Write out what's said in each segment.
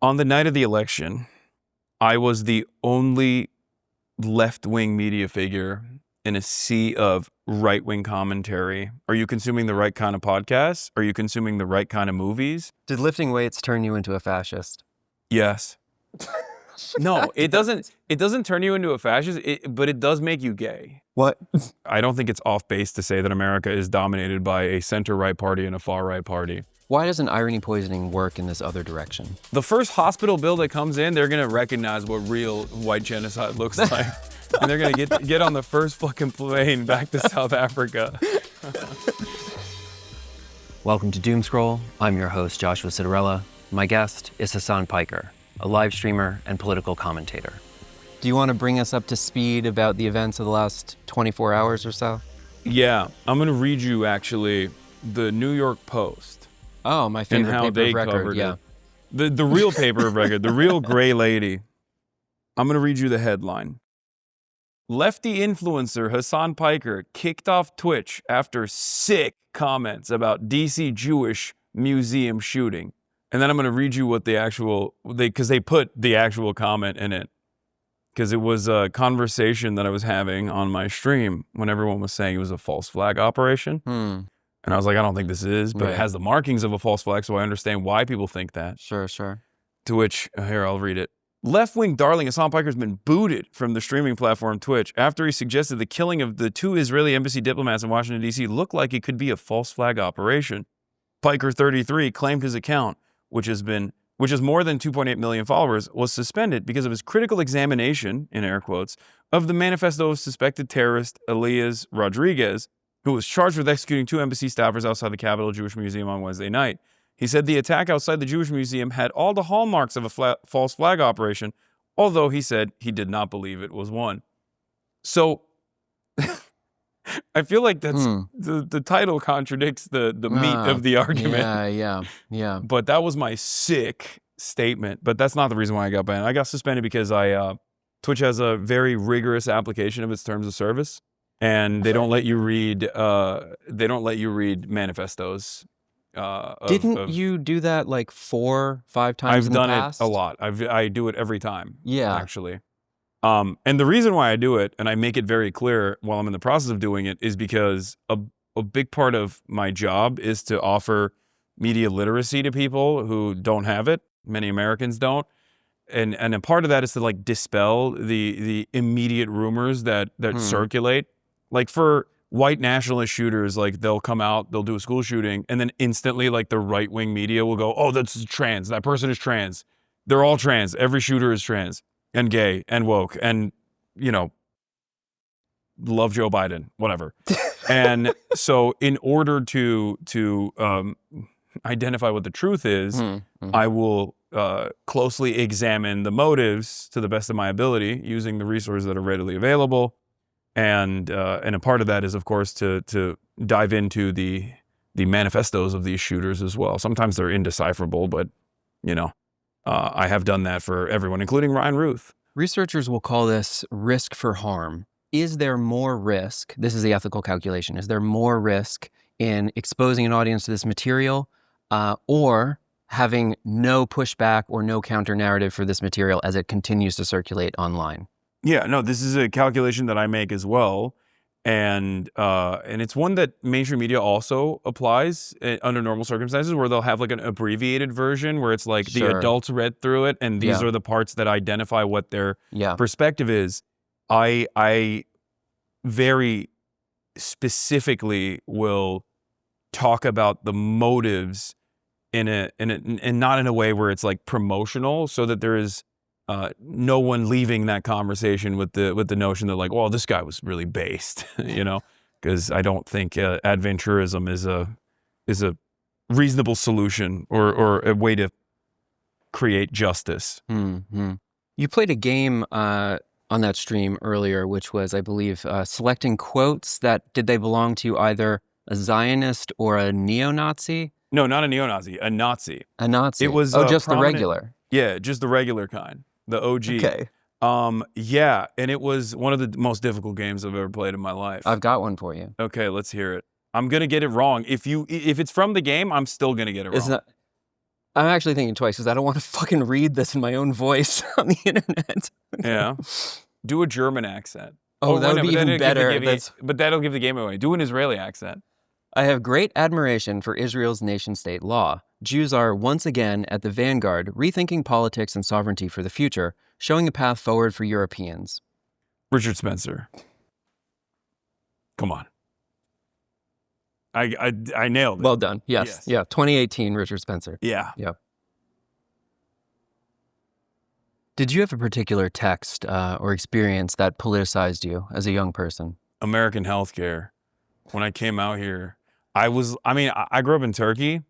On the night of the election, I was the only left-wing media figure in a sea of right-wing commentary. Are you consuming the right kind of podcasts? Are you consuming the right kind of movies? Did lifting weights turn you into a fascist? Yes. No, it doesn't. It doesn't turn you into a fascist, but it does make you gay. What? I don't think it's off base to say that America is dominated by a center-right party and a far-right party. Why doesn't irony poisoning work in this other direction? The first hospital bill that comes in, they're gonna recognize what real white genocide looks like. And they're gonna get on the first fucking plane back to South Africa. Welcome to Doomscroll. I'm your host, Joshua Citarella. My guest is Hasan Piker, a live streamer and political commentator. Do you want to bring us up to speed about the events of the last 24 hours or so? Yeah, I'm gonna read you actually the New York Post. Oh, my favorite and how paper they of record, covered yeah. it. The real paper of record, the real gray lady. I'm gonna read you the headline. Lefty influencer Hasan Piker kicked off Twitch after sick comments about DC Jewish museum shooting. And then I'm gonna read you what because they put the actual comment in it. Because it was a conversation that I was having on my stream when everyone was saying it was a false flag operation. And I was like, I don't think this is, but Right. It has the markings of a false flag, so I understand why people think that. Sure. To which, here, I'll read it. Left-wing darling Hasan Piker has been booted from the streaming platform Twitch after he suggested the killing of the 2 Israeli embassy diplomats in Washington, D.C. looked like it could be a false flag operation. Piker, 33, claimed his account, which has more than 2.8 million followers, was suspended because of his critical examination, in air quotes, of the manifesto of suspected terrorist Elias Rodriguez, who was charged with executing 2 embassy staffers outside the Capitol Jewish Museum on Wednesday night. He said the attack outside the Jewish Museum had all the hallmarks of a false flag operation, although he said he did not believe it was one. So, I feel like that's the title contradicts the meat of the argument. Yeah. But that was my sick statement. But that's not the reason why I got banned. I got suspended because Twitch has a very rigorous application of its terms of service. And they don't let you read. They don't let you read manifestos. Didn't you do that like 4-5 times in the past? I've done it a lot. I do it every time. Yeah. Actually. And the reason why I do it, and I make it very clear while I'm in the process of doing it, is because a big part of my job is to offer media literacy to people who don't have it. Many Americans don't. And a part of that is to like dispel the immediate rumors that circulate. Like for white nationalist shooters, like they'll come out, they'll do a school shooting, and then instantly like the right-wing media will go, oh, that's trans. That person is trans. They're all trans. Every shooter is trans and gay and woke and, love Joe Biden, whatever. And so in order to identify what the truth is, I will closely examine the motives to the best of my ability using the resources that are readily available. And a part of that is, of course, to dive into the manifestos of these shooters as well. Sometimes they're indecipherable, but, I have done that for everyone, including Ryan Ruth. Researchers will call this risk for harm. Is there more risk? This is the ethical calculation. Is there more risk in exposing an audience to this material or having no pushback or no counter narrative for this material as it continues to circulate online? Yeah, no, this is a calculation that I make as well. And it's one that mainstream media also applies under normal circumstances where they'll have like an abbreviated version where it's like the adults read through it and these are the parts that identify what their perspective is. I very specifically will talk about the motives and not in a way where it's like promotional, so that there is no one leaving that conversation with the notion that like, well, this guy was really based, because I don't think adventurism is a reasonable solution or a way to create justice. Mm-hmm. You played a game on that stream earlier, which was, I believe, selecting quotes did they belong to either a Zionist or a neo-Nazi? No, not a neo-Nazi, a Nazi. A Nazi. It was just the regular. Yeah, just the regular kind. The OG. Okay. Yeah, and it was one of the most difficult games I've ever played in my life. I've got one for you. Okay, let's hear it. I'm gonna get it wrong. If it's from the game, I'm still gonna get it wrong. I'm actually thinking twice because I don't want to fucking read this in my own voice on the internet. Yeah. Do a German accent. Oh, that would be even better. But that'll give the game away. Do an Israeli accent. I have great admiration for Israel's nation-state law. Jews are once again at the vanguard, rethinking politics and sovereignty for the future, showing a path forward for Europeans. Richard Spencer. Come on. I nailed it. Well done. Yes. Yeah. 2018, Richard Spencer. Yeah. Yeah. Did you have a particular text or experience that politicized you as a young person? American healthcare. When I came out here, I grew up in Turkey,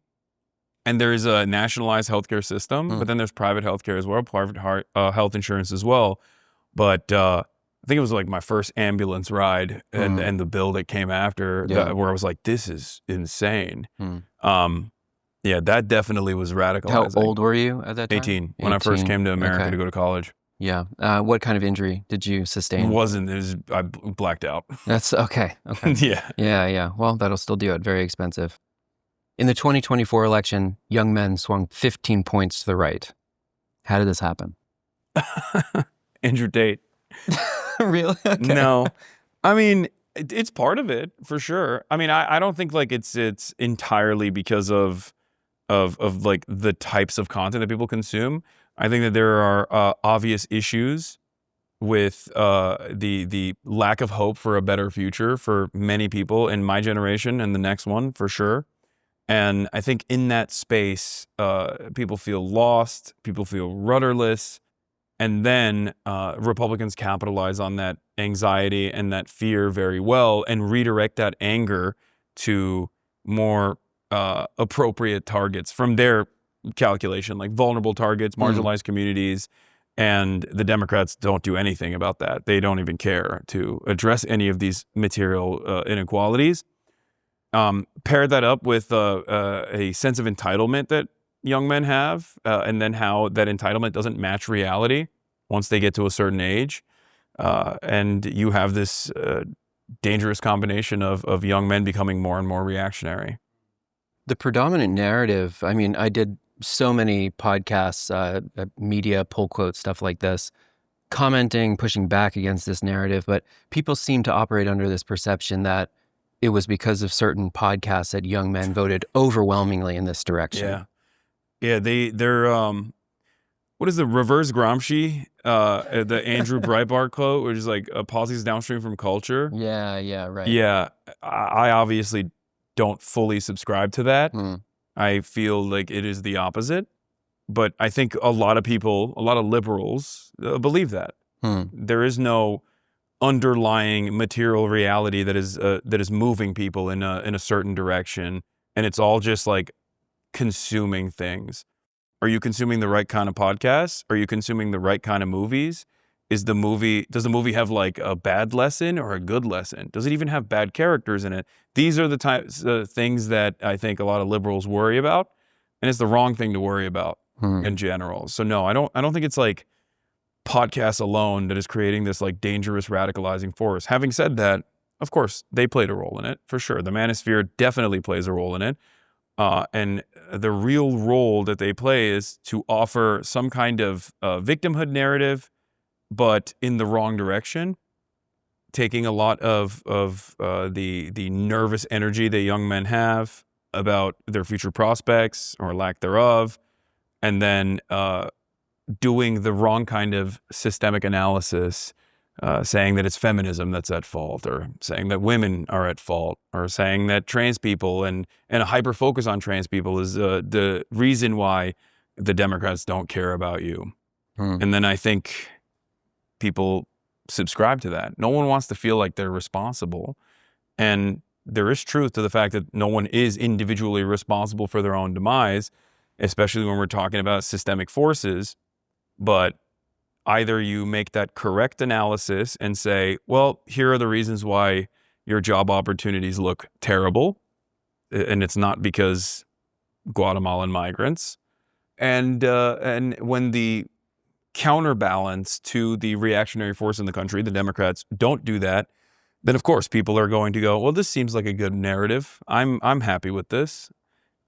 and there's a nationalized healthcare system, but then there's private healthcare as well, private health insurance as well. But I think it was like my first ambulance ride and the bill that came after where I was like, this is insane. Yeah, that definitely was radicalizing. How old were you at that time? 18, when I first came to America to go to college. Yeah. What kind of injury did you sustain? I blacked out. That's okay. Yeah. Yeah. Well, that'll still do it. Very expensive. In the 2024 election, young men swung 15 points to the right. How did this happen? Andrew Tate. Really? Okay. No. I mean, it's part of it for sure. I mean, I don't think like it's entirely because of like the types of content that people consume. I think that there are obvious issues with the lack of hope for a better future for many people in my generation and the next one for sure. And I think in that space, people feel lost, people feel rudderless, and then Republicans capitalize on that anxiety and that fear very well and redirect that anger to more appropriate targets from their calculation, like vulnerable targets, marginalized communities, and the Democrats don't do anything about that. They don't even care to address any of these material inequalities. Pair that up with a sense of entitlement that young men have, and then how that entitlement doesn't match reality once they get to a certain age. And you have this dangerous combination of young men becoming more and more reactionary. The predominant narrative, I mean, I did so many podcasts, media, pull quotes, stuff like this, commenting, pushing back against this narrative, but people seem to operate under this perception that it was because of certain podcasts that young men voted overwhelmingly in this direction. Yeah, they're what is the reverse Gramsci, the Andrew Breitbart quote, which is like policies downstream from culture. Yeah, right. Yeah, I obviously don't fully subscribe to that. I feel like it is the opposite, but I think a lot of people, a lot of liberals believe that. There is no underlying material reality that is moving people in a certain direction, and it's all just like consuming things. Are you consuming the right kind of podcasts? Are you consuming the right kind of movies? Does the movie have like a bad lesson or a good lesson? Does it even have bad characters in it? These are the types of things that I think a lot of liberals worry about, and it's the wrong thing to worry about in general. So no, I don't think it's like podcasts alone that is creating this like dangerous radicalizing force. Having said that, of course, they played a role in it for sure. The manosphere definitely plays a role in it. And the real role that they play is to offer some kind of victimhood narrative, but in the wrong direction, taking a lot of the nervous energy that young men have about their future prospects or lack thereof, and then doing the wrong kind of systemic analysis, saying that it's feminism that's at fault, or saying that women are at fault, or saying that trans people and a hyper focus on trans people is the reason why the Democrats don't care about you. And then I think people subscribe to that. No one wants to feel like they're responsible. And there is truth to the fact that no one is individually responsible for their own demise, especially when we're talking about systemic forces. But either you make that correct analysis and say, well, here are the reasons why your job opportunities look terrible, and it's not because Guatemalan migrants. And when the counterbalance to the reactionary force in the country, the Democrats, don't do that, then of course people are going to go, well, this seems like a good narrative. I'm happy with this.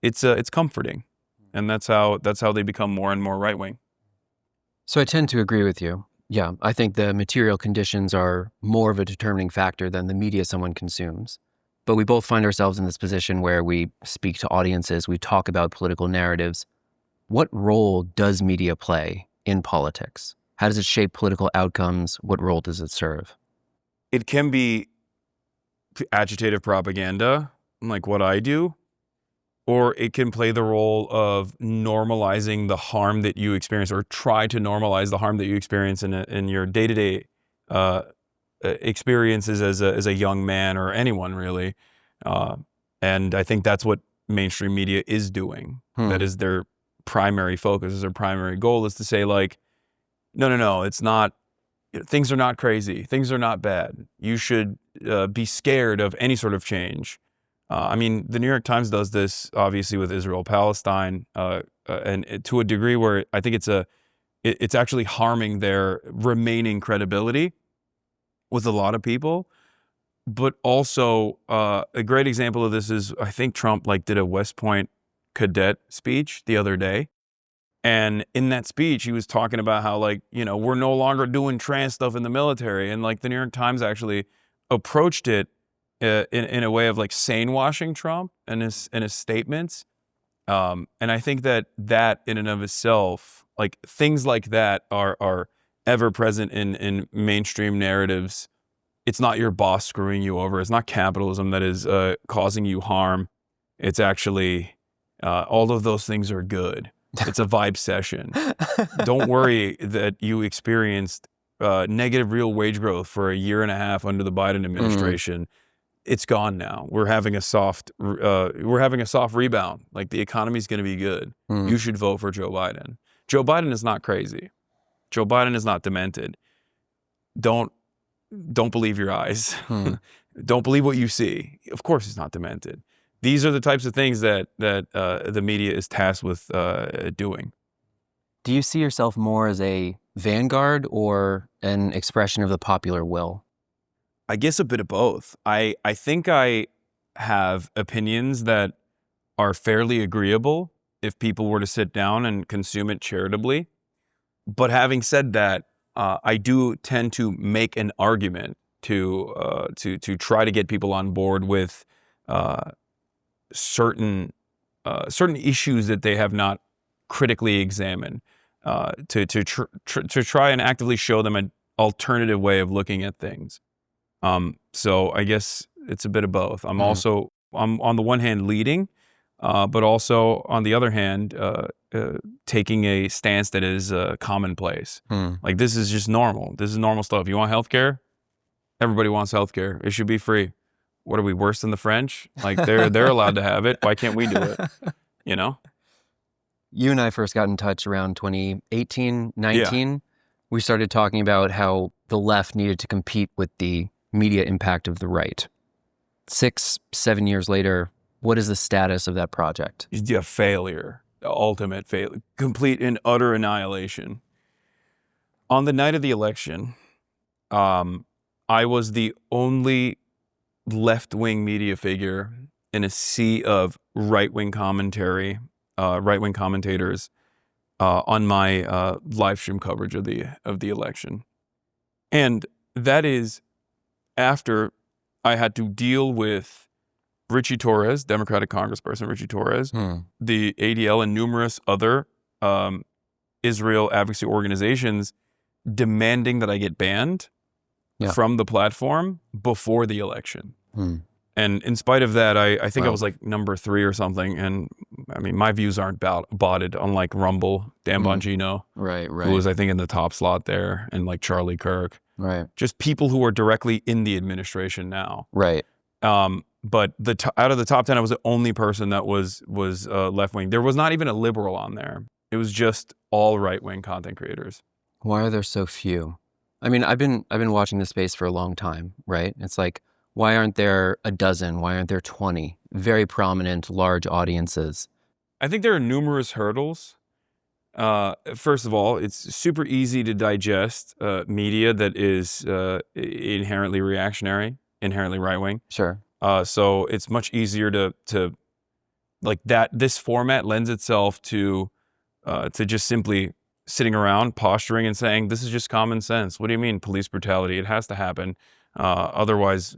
It's comforting. And that's how they become more and more right wing. So I tend to agree with you. Yeah, I think the material conditions are more of a determining factor than the media someone consumes. But we both find ourselves in this position where we speak to audiences, we talk about political narratives. What role does media play in politics? How does it shape political outcomes? What role does it serve? It can be agitative propaganda, like what I do, or it can play the role of normalizing the harm that you experience, or try to normalize the harm that you experience in your day-to-day experiences as a young man, or anyone really. And I think that's what mainstream media is doing. That is their primary focus, is their primary goal, is to say, like, no, it's not, things are not crazy. Things are not bad. You should be scared of any sort of change. I mean, the New York Times does this, obviously, with Israel-Palestine, and to a degree where I think it's actually harming their remaining credibility with a lot of people. But also, a great example of this is, I think Trump did a West Point cadet speech the other day. And in that speech, he was talking about how, we're no longer doing trans stuff in the military. And the New York Times actually approached it in a way of sane washing Trump and his statements. And I think that in and of itself, things like that are ever present in mainstream narratives. It's not your boss screwing you over. It's not capitalism that is causing you harm. It's actually all of those things are good. It's a vibe session. Don't worry that you experienced negative real wage growth for a year and a half under the Biden administration. It's gone now. We're having a soft rebound. The economy's going to be good. You should vote for Joe Biden. Joe Biden is not crazy. Joe Biden is not demented. Don't believe your eyes. Don't believe what you see. Of course he's not demented. These are the types of things that the media is tasked with doing. Do you see yourself more as a vanguard or an expression of the popular will? I guess a bit of both. I think I have opinions that are fairly agreeable if people were to sit down and consume it charitably. But having said that, I do tend to make an argument to try to get people on board with certain issues that they have not critically examined, to try and actively show them an alternative way of looking at things. So I guess it's a bit of both. I'm on the one hand leading, but also on the other hand taking a stance that is commonplace. This is just normal. This is normal stuff. You want healthcare? Everybody wants healthcare. It should be free. What are we, worse than the French? They're allowed to have it. Why can't we do it? You and I first got in touch around 2018, 19. Yeah. We started talking about how the left needed to compete with the media impact of the right. 6-7 years later, what is the status of that project? Yeah, failure. Ultimate failure. Complete and utter annihilation. On the night of the election, I was the only left-wing media figure in a sea of right-wing commentary, right-wing commentators on my live stream coverage of the election. And that is after I had to deal with Richie Torres, Democratic Congressperson Richie Torres, the ADL, and numerous other Israel advocacy organizations demanding that I get banned from the platform before the election. And in spite of that, I think I was number 3 or something. And I mean, my views aren't botted, unlike Rumble, Dan Bongino, right, who was, I think, in the top slot there, and Charlie Kirk. Right. Just people who are directly in the administration now. Right. But out of the top 10, I was the only person that was left-wing. There was not even a liberal on there. It was just all right-wing content creators. Why are there so few? I mean, I've been watching this space for a long time, right? It's why aren't there a dozen? Why aren't there 20 very prominent, large audiences? I think there are numerous hurdles. First of all, it's super easy to digest media that is inherently reactionary, inherently right-wing. Sure. So it's much easier to like that. This format lends itself to just simply sitting around, posturing, and saying, "This is just common sense." What do you mean police brutality? It has to happen. Otherwise,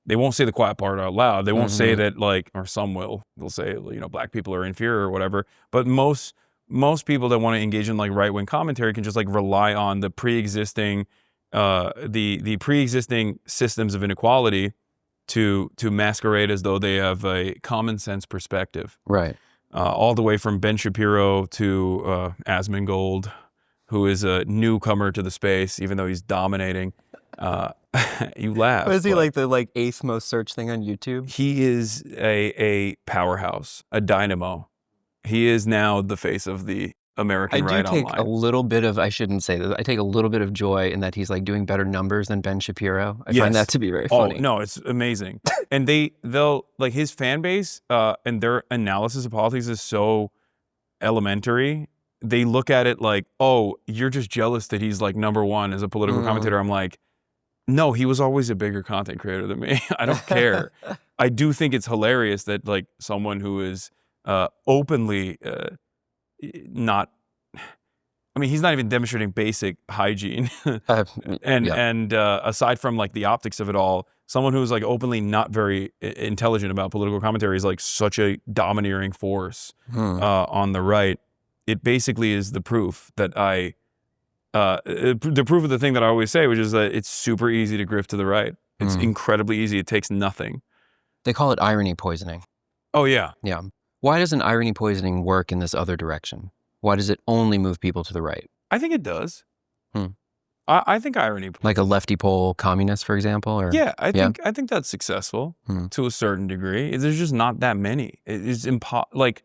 they won't say the quiet part out loud. They won't say that, like, or some will. They'll say, black people are inferior or whatever. But most people that want to engage in like right-wing commentary can just like rely on the pre-existing the pre-existing systems of inequality to masquerade as though they have a common sense perspective. Right. All the way from Ben Shapiro to Asmongold, who is a newcomer to the space, even though he's dominating. You laugh. Is he like the 8th most searched thing on YouTube? He is a powerhouse, a dynamo. He is now the face of the American right online. I take a little bit of, I shouldn't say this, I take a little bit of joy in that he's like doing better numbers than Ben Shapiro. I find that to be very funny. Oh, no, it's amazing. And they'll like his fan base and their analysis of politics is so elementary. They look at it like, oh, you're just jealous that he's like #1 as a political commentator. I'm like, no, he was always a bigger content creator than me. I don't care. I do think it's hilarious that like someone who is openly not, I mean, he's not even demonstrating basic hygiene. And aside from like the optics of it all, someone who's like openly not very intelligent about political commentary is like such a domineering force on the right. It basically is the proof that the proof of the thing that I always say, which is that it's super easy to grift to the right. It's incredibly easy. It takes nothing. They call it irony poisoning. Oh, yeah. Yeah. Why doesn't irony poisoning work in this other direction? Why does it only move people to the right? I think it does. I think irony, like a lefty pole communist, for example, or yeah, I think that's successful to a certain degree. There's just not that many. It's like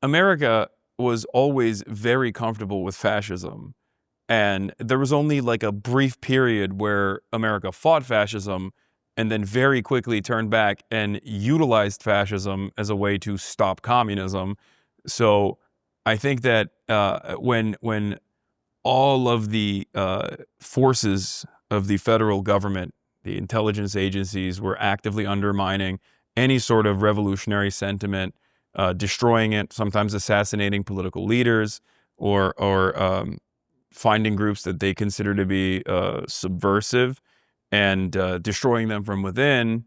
America was always very comfortable with fascism, and there was only like a brief period where America fought fascism and then very quickly turned back and utilized fascism as a way to stop communism. So I think that when all of the forces of the federal government, the intelligence agencies, were actively undermining any sort of revolutionary sentiment, destroying it, sometimes assassinating political leaders, or finding groups that they consider to be subversive and destroying them from within.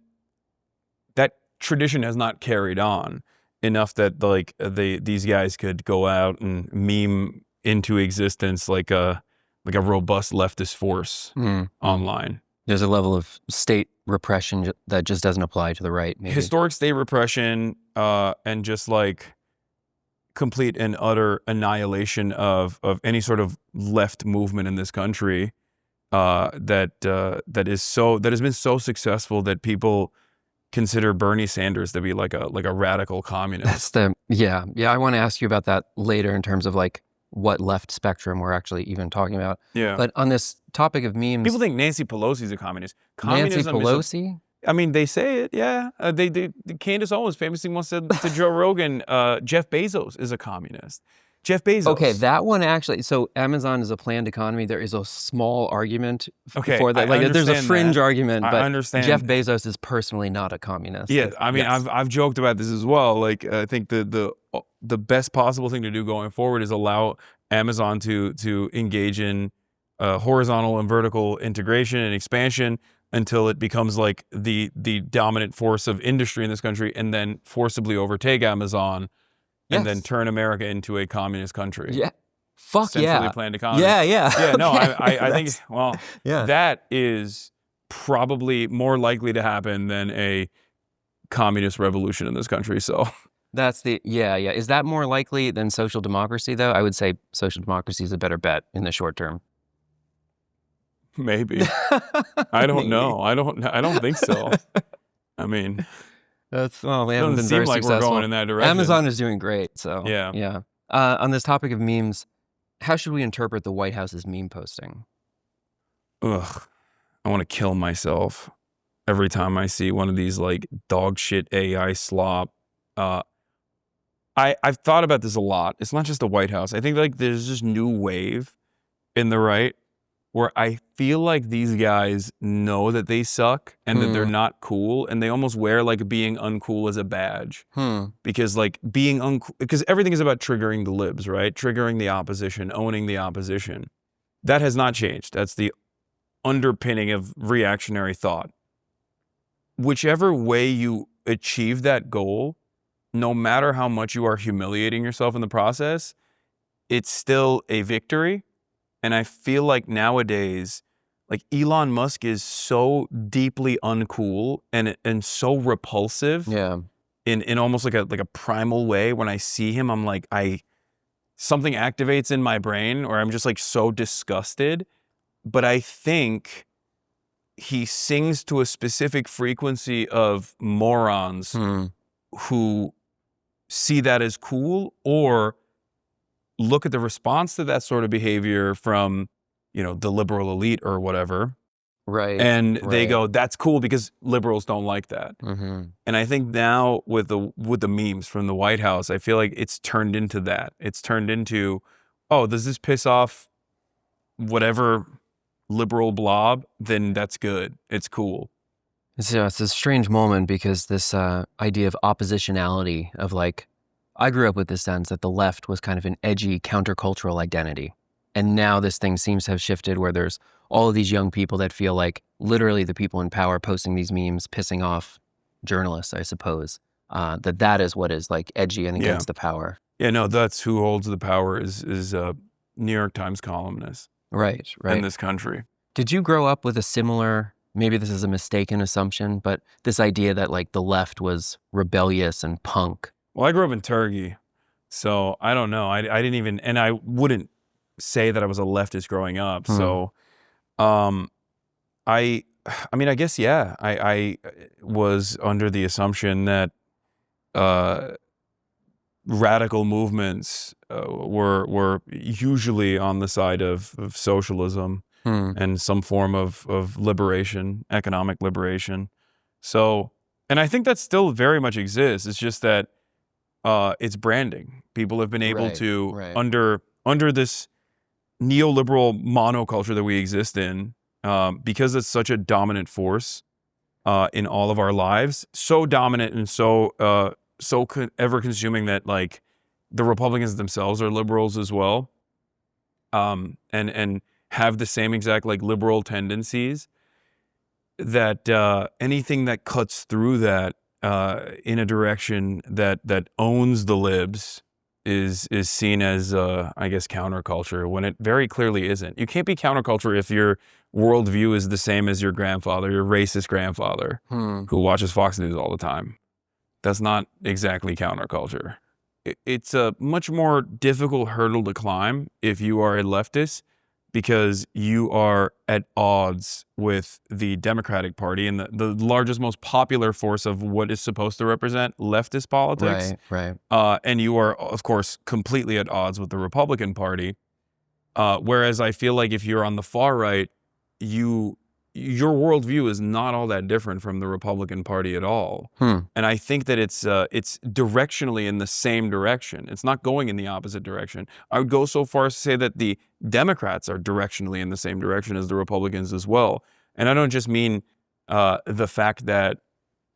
That tradition has not carried on enough that like these guys could go out and meme into existence like a robust leftist force online. There's a level of state repression that just doesn't apply to the right. Maybe. Historic state repression and just like complete and utter annihilation of any sort of left movement in this country that has been so successful that people consider Bernie Sanders to be like a radical communist. I want to ask you about that later in terms of like what left spectrum we're actually even talking about. Yeah. But on this topic of memes, people think Nancy Pelosi's a communist. Nancy Pelosi? I mean, they say it, yeah. Candace Owens famously once said to Joe Rogan, Jeff Bezos is a communist. Jeff Bezos. Okay, that one actually. So Amazon is a planned economy. There is a small argument for that. Like, there's a fringe argument, but I understand. Jeff Bezos is personally not a communist. Yeah, I mean, yes. I've joked about this as well. Like, I think the best possible thing to do going forward is allow Amazon to engage in horizontal and vertical integration and expansion until it becomes like the dominant force of industry in this country, and then forcibly overtake Amazon. And then turn America into a communist country. Yeah. Fuck yeah. Centrally planned economy. Yeah. Yeah, no, I think, well, that is probably more likely to happen than a communist revolution in this country, so. That's Is that more likely than social democracy, though? I would say social democracy is a better bet in the short term. Maybe. I don't know. I don't think so. I mean... They haven't been very successful. We're going in that direction. Amazon is doing great, so yeah. On this topic of memes, how should we interpret the White House's meme posting? Ugh, I want to kill myself every time I see one of these like dog shit AI slop. I've thought about this a lot. It's not just the White House. I think like there's this new wave in the right where I feel like these guys know that they suck and that they're not cool, and they almost wear like being uncool as a badge. Because like being uncool, because everything is about triggering the libs, right? Triggering the opposition, owning the opposition. That has not changed. That's the underpinning of reactionary thought. Whichever way you achieve that goal, no matter how much you are humiliating yourself in the process, it's still a victory. And I feel like nowadays, like Elon Musk is so deeply uncool and so repulsive. Yeah. In almost like a primal way. When I see him, I'm like, something activates in my brain, or I'm just like so disgusted. But I think he sings to a specific frequency of morons who see that as cool, or look at the response to that sort of behavior from, the liberal elite or whatever. Right. And they go, that's cool because liberals don't like that. And I think now with the memes from the White House, I feel like it's turned into that. It's turned into, oh, does this piss off whatever liberal blob? Then that's good. It's cool. It's a strange moment because this idea of oppositionality of like, I grew up with this sense that the left was kind of an edgy countercultural identity. And now this thing seems to have shifted where there's all of these young people that feel like literally the people in power posting these memes, pissing off journalists, I suppose, that is what is like edgy and against the power. Yeah, no, that's who holds the power is New York Times columnists. Right. In this country. Did you grow up with a similar, maybe this is a mistaken assumption, but this idea that like the left was rebellious and punk? Well, I grew up in Turkey, so I don't know. I didn't even, and I wouldn't say that I was a leftist growing up. So, I mean, I guess, yeah, I was under the assumption that radical movements were usually on the side of socialism and some form of liberation, economic liberation. So, and I think that still very much exists. It's just that it's branding. People have been able to, under this neoliberal monoculture that we exist in, because it's such a dominant force in all of our lives, so dominant and so ever consuming that like the Republicans themselves are liberals as well, and have the same exact like liberal tendencies, that anything that cuts through that in a direction that owns the libs is seen as I guess counterculture, when it very clearly isn't. You can't be counterculture if your worldview is the same as your grandfather, your racist grandfather who watches Fox News all the time. That's not exactly counterculture. It's a much more difficult hurdle to climb if you are a leftist, because you are at odds with the Democratic Party and the largest, most popular force of what is supposed to represent leftist politics. Right. And you are, of course, completely at odds with the Republican Party. Whereas I feel like if you're on the far right, your worldview is not all that different from the Republican Party at all. And I think that it's directionally in the same direction. It's not going in the opposite direction. I would go so far as to say that the Democrats are directionally in the same direction as the Republicans as well. And I don't just mean the fact that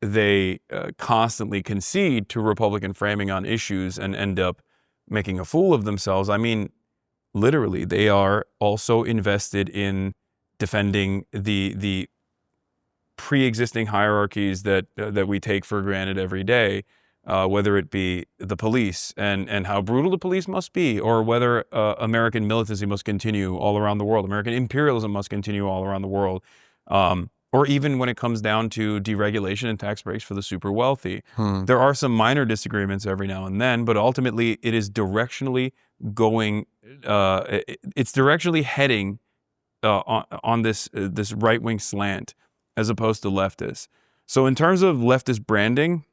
they constantly concede to Republican framing on issues and end up making a fool of themselves. I mean, literally, they are also invested in defending the pre-existing hierarchies that we take for granted every day, whether it be the police and how brutal the police must be, or whether American militancy must continue all around the world, American imperialism must continue all around the world, or even when it comes down to deregulation and tax breaks for the super wealthy. There are some minor disagreements every now and then, but ultimately it is directionally going, it's directionally heading on this right-wing slant, as opposed to leftists. So in terms of leftist branding,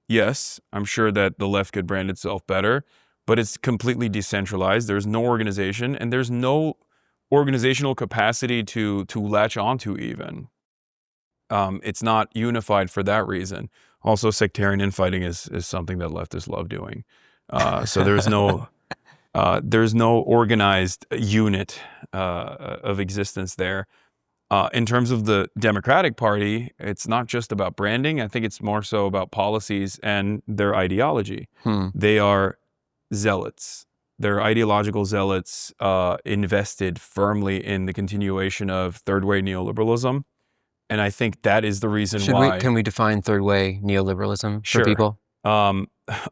yes, I'm sure that the left could brand itself better, but it's completely decentralized. There's no organization, and there's no organizational capacity to latch onto even. It's not unified for that reason. Also, sectarian infighting is something that leftists love doing. So there's no organized unit of existence there. In terms of the Democratic Party, it's not just about branding. I think it's more so about policies and their ideology. They are zealots. They're ideological zealots invested firmly in the continuation of third-way neoliberalism. And I think that is the reason why. Can we define third-way neoliberalism for Sure. people?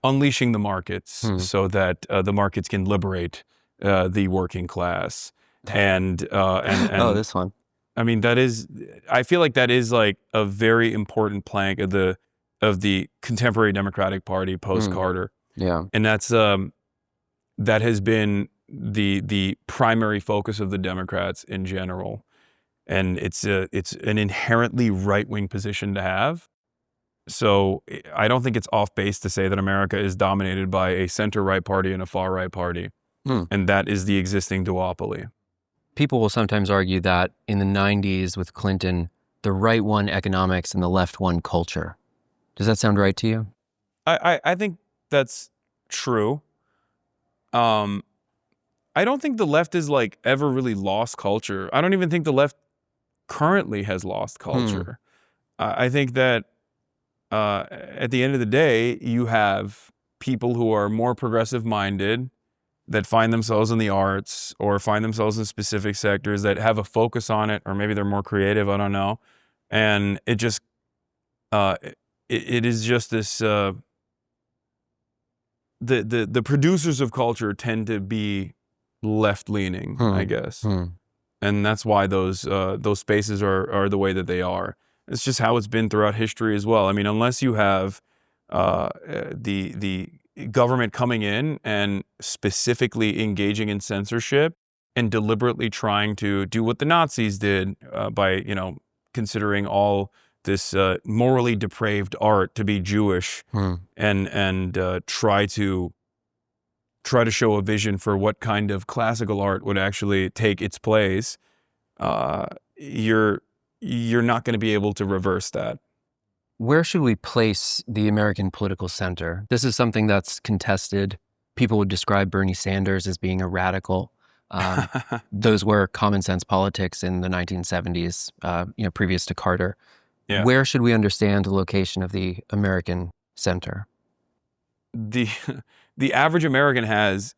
Unleashing the markets so that the markets can liberate the working class. And oh, this one. I mean, I feel like that is like a very important plank of the contemporary Democratic Party post-Carter. Yeah. And that's that has been the primary focus of the Democrats in general. And it's an inherently right-wing position to have. So I don't think it's off base to say that America is dominated by a center-right party and a far-right party. And that is the existing duopoly. People will sometimes argue that in the 90s with Clinton, the right won economics and the left won culture. Does that sound right to you? I think that's true. I don't think the left is like ever really lost culture. I don't even think the left currently has lost culture. I think that at the end of the day, you have people who are more progressive minded that find themselves in the arts or find themselves in specific sectors that have a focus on it, or maybe they're more creative, I don't know. And it just, it is just this, the producers of culture tend to be left-leaning, I guess. And that's why those spaces are the way that they are. It's just how it's been throughout history as well. I mean, unless you have the government coming in and specifically engaging in censorship and deliberately trying to do what the Nazis did by, considering all this morally depraved art to be Jewish and try to show a vision for what kind of classical art would actually take its place, you're not going to be able to reverse that. Where should we place the American political center? This is something that's contested. People would describe Bernie Sanders as being a radical. Those were common sense politics in the 1970s, previous to Carter. Yeah. Where should we understand the location of the American center? The average American has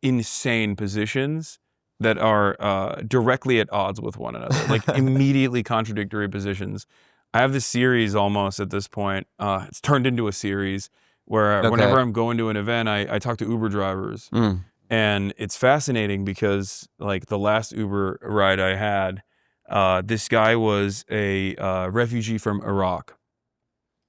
insane positions that are directly at odds with one another, like immediately contradictory positions. I have this series almost at this point. It's turned into a series where whenever I'm going to an event, I talk to Uber drivers. And it's fascinating because like the last Uber ride I had, this guy was a refugee from Iraq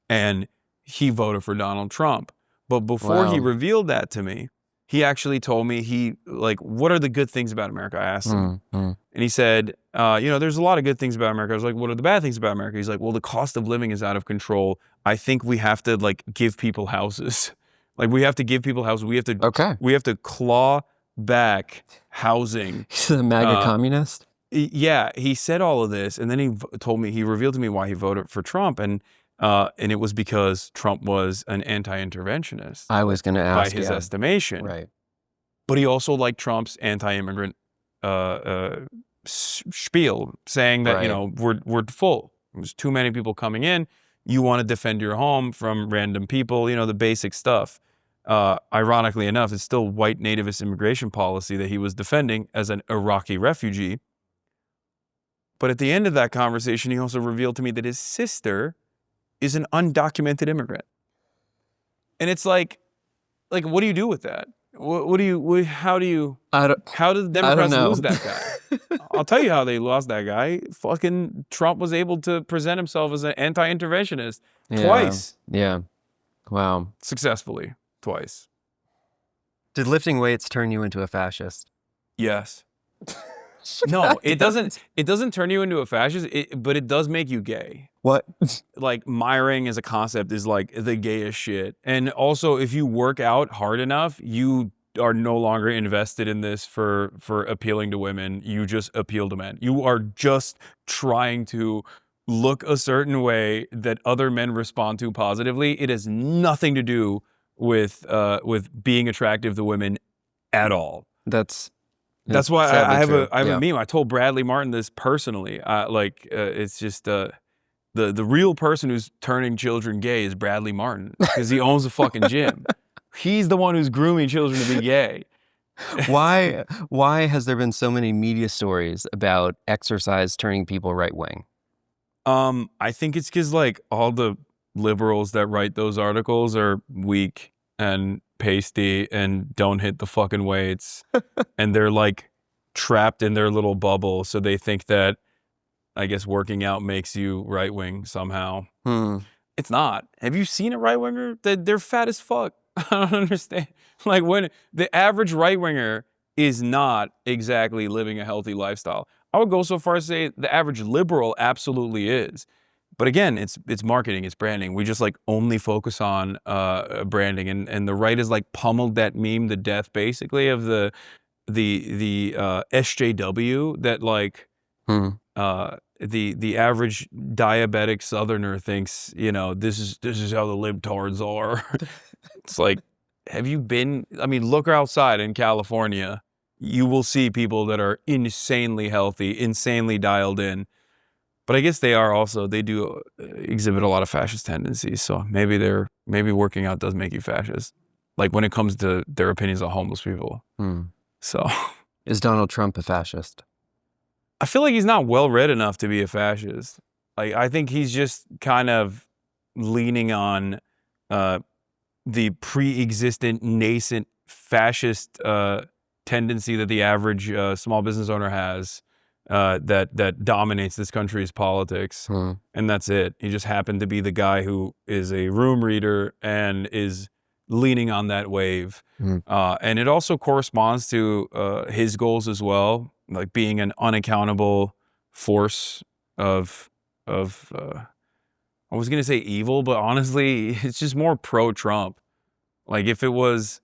and he voted for Donald Trump. But before he revealed that to me, he actually told me what are the good things about America? I asked him. And he said, there's a lot of good things about America. I was like, what are the bad things about America? He's like, well, the cost of living is out of control. I think we have to give people houses. We have to give people houses. We have to claw back housing. He's a MAGA communist? Yeah, he said all of this. And then he revealed to me why he voted for Trump. And it was because Trump was an anti-interventionist. I was going to ask, by his estimation. Right. But he also liked Trump's anti-immigrant spiel, saying that we're full. There's too many people coming in. You want to defend your home from random people. The basic stuff. Ironically enough, it's still white nativist immigration policy that he was defending as an Iraqi refugee. But at the end of that conversation, he also revealed to me that his sister is an undocumented immigrant. And it's like what do you do with that? How do the Democrats lose that guy? I'll tell you how they lost that guy. Fucking Trump was able to present himself as an anti-interventionist twice. Yeah. Wow. Successfully. Twice. Did lifting weights turn you into a fascist? Yes. No, it doesn't. It doesn't turn you into a fascist, but it does make you gay. What? Miring as a concept is the gayest shit. And also, if you work out hard enough, you are no longer invested in this for appealing to women. You just appeal to men. You are just trying to look a certain way that other men respond to positively. It has nothing to do with being attractive to women at all. That's That's why sadly I have true. a Yeah. meme. I told Bradley Martin this personally. It's just the real person who's turning children gay is Bradley Martin because he owns a fucking gym. He's the one who's grooming children to be gay. Why has there been so many media stories about exercise turning people right wing? I think it's because like all the liberals that write those articles are weak and pasty and don't hit the fucking weights, and they're like trapped in their little bubble. So they think that, I guess, working out makes you right wing somehow. It's not. Have you seen a right winger? They're fat as fuck. I don't understand. Like when the average right winger is not exactly living a healthy lifestyle. I would go so far as to say the average liberal absolutely is. But again, it's marketing, it's branding. We just like only focus on branding, and the right is like pummeled that meme to death, basically, of the SJW that like the average diabetic Southerner thinks, you know, this is how the libtards are. It's like, have you been? I mean, look outside in California. You will see people that are insanely healthy, insanely dialed in. But I guess they do exhibit a lot of fascist tendencies. So maybe working out does make you fascist. Like when it comes to their opinions on homeless people. So is Donald Trump a fascist? I feel like he's not well read enough to be a fascist. Like I think he's just kind of leaning on the pre-existent nascent fascist tendency that the average small business owner has that dominates this country's politics, and that's it. He just happened to be the guy who is a room reader and is leaning on that wave, and it also corresponds to his goals as well, like being an unaccountable force of I was gonna say evil, but honestly, it's just more pro-Trump. Like if it was,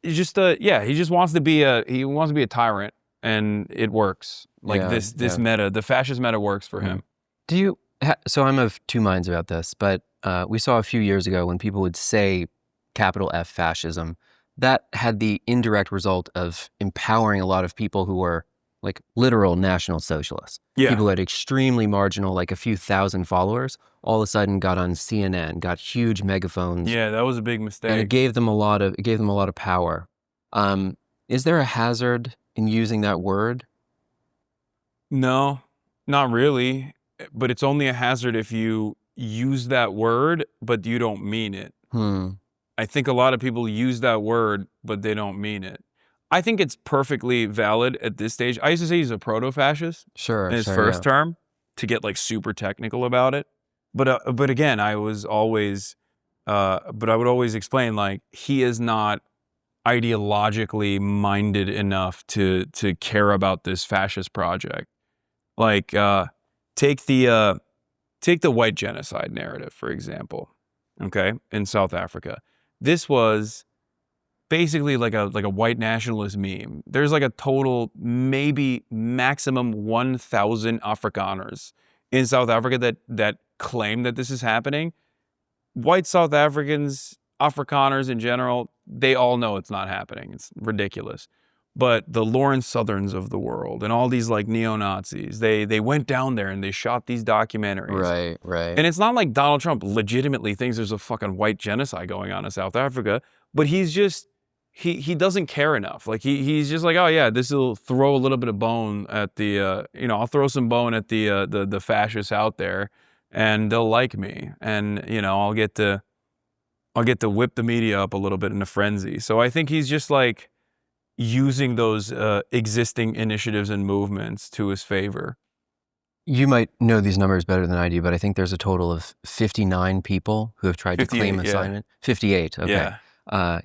it's just he just wants to be a tyrant, and it works. Like this meta, the fascist meta works for him. So I'm of two minds about this, but we saw a few years ago when people would say capital F fascism, that had the indirect result of empowering a lot of people who were like literal National Socialists. Yeah. People who had extremely marginal, like a few thousand followers, all of a sudden got on CNN, got huge megaphones. Yeah, that was a big mistake. And it gave them a lot of power. Is there a hazard in using that word? No, not really. But it's only a hazard if you use that word, but you don't mean it. I think a lot of people use that word, but they don't mean it. I think it's perfectly valid at this stage. I used to say he's a proto-fascist in his first term, to get like super technical about it. But again, I would always explain, like, he is not ideologically minded enough to care about this fascist project. Like, take the white genocide narrative, for example. Okay, in South Africa, this was basically like a white nationalist meme. There's like a total, maybe maximum 1,000 Afrikaners in South Africa that claim that this is happening. White South Africans, Afrikaners in general, they all know it's not happening. It's ridiculous. But the Lawrence Southerns of the world and all these like neo-Nazis, they went down there and they shot these documentaries. Right. And it's not like Donald Trump legitimately thinks there's a fucking white genocide going on in South Africa, but he's just, he doesn't care enough. Like he's just like, oh yeah, this will throw a little bit of bone at the, I'll throw some bone at the fascists out there, and they'll like me, and I'll get to whip the media up a little bit in a frenzy. So I think he's just like using those existing initiatives and movements to his favor. You might know these numbers better than I do, but I think there's a total of 59 people who have tried to claim assignment. 58, okay.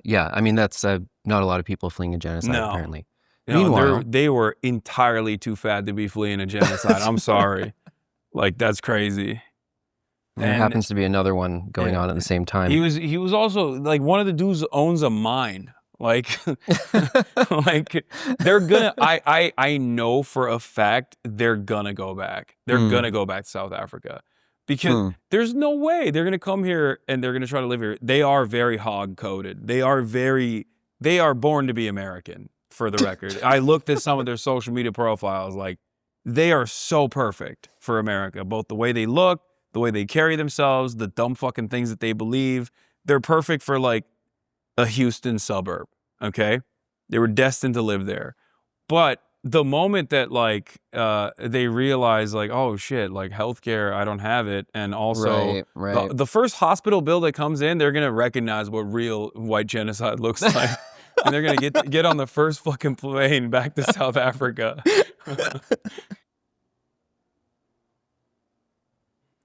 Yeah. I mean, that's not a lot of people fleeing a genocide, apparently. Meanwhile, they were entirely too fat to be fleeing a genocide. I'm sorry. Like, that's crazy. There happens to be another one going on at the same time. He was also, like, one of the dudes owns a mine. Like, like they're gonna, I know for a fact they're gonna go back. They're gonna go back to South Africa, because there's no way they're gonna come here and they're gonna try to live here. They are very hog coded. They are born to be American. for the record. I looked at some of their social media profiles, like they are so perfect for America, both the way they look, the way they carry themselves, the dumb fucking things that they believe. They're perfect for like a Houston suburb, okay? They were destined to live there. But the moment that like they realize like, oh shit, like healthcare, I don't have it, and also right. the first hospital bill that comes in, they're gonna recognize what real white genocide looks like, and they're gonna get on the first fucking plane back to South Africa.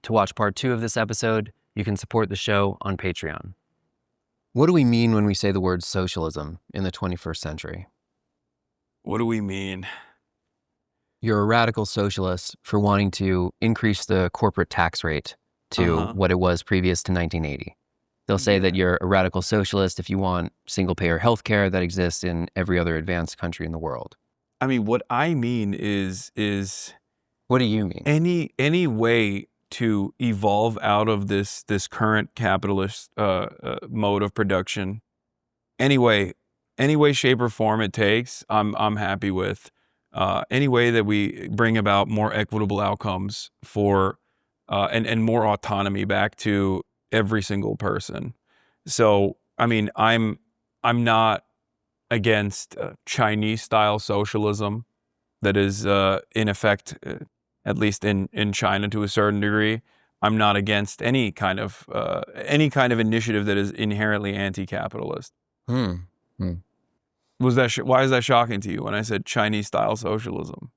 To watch part 2 of this episode, you can support the show on Patreon. What do we mean when we say the word socialism in the 21st century? What do we mean? You're a radical socialist for wanting to increase the corporate tax rate to what it was previous to 1980. They'll say that you're a radical socialist if you want single-payer healthcare that exists in every other advanced country in the world. I mean, what I mean is What do you mean? any way to evolve out of this current capitalist mode of production, any way, shape, or form it takes, I'm happy with. Any way that we bring about more equitable outcomes for and more autonomy back to every single person. So, I mean, I'm not against Chinese style socialism that is in effect, at least in China to a certain degree. I'm not against any kind of initiative that is inherently anti-capitalist. Was that why is that shocking to you when I said Chinese style socialism?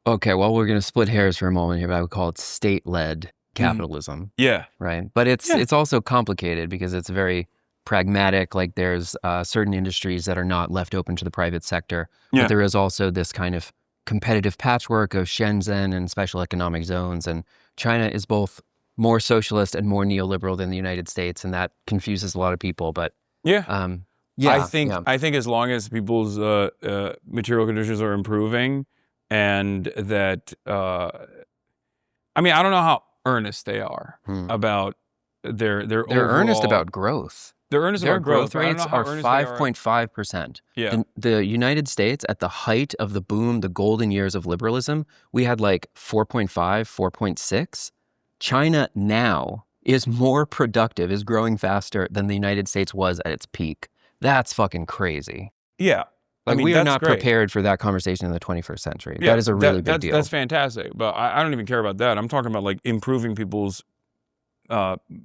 Okay, well, we're going to split hairs for a moment here, but I would call it state-led capitalism. Yeah. Right. But it's also complicated because it's very pragmatic. Like there's certain industries that are not left open to the private sector. Yeah. But there is also this kind of competitive patchwork of Shenzhen and special economic zones. And China is both more socialist and more neoliberal than the United States. And that confuses a lot of people. But I think as long as people's material conditions are improving, and that I mean, I don't know how earnest they are about their They're overall, earnest about growth. They're earnest Their about growth rates are 5.5%. Yeah. The United States, at the height of the boom, the golden years of liberalism, we had like 4.5, 4.6. China now is more productive, is growing faster than the United States was at its peak. That's fucking crazy. Yeah. Like, I mean, we are that's not great. prepared for that conversation in the 21st century. Yeah, that is a really big deal. That's fantastic. But I don't even care about that. I'm talking about like improving people's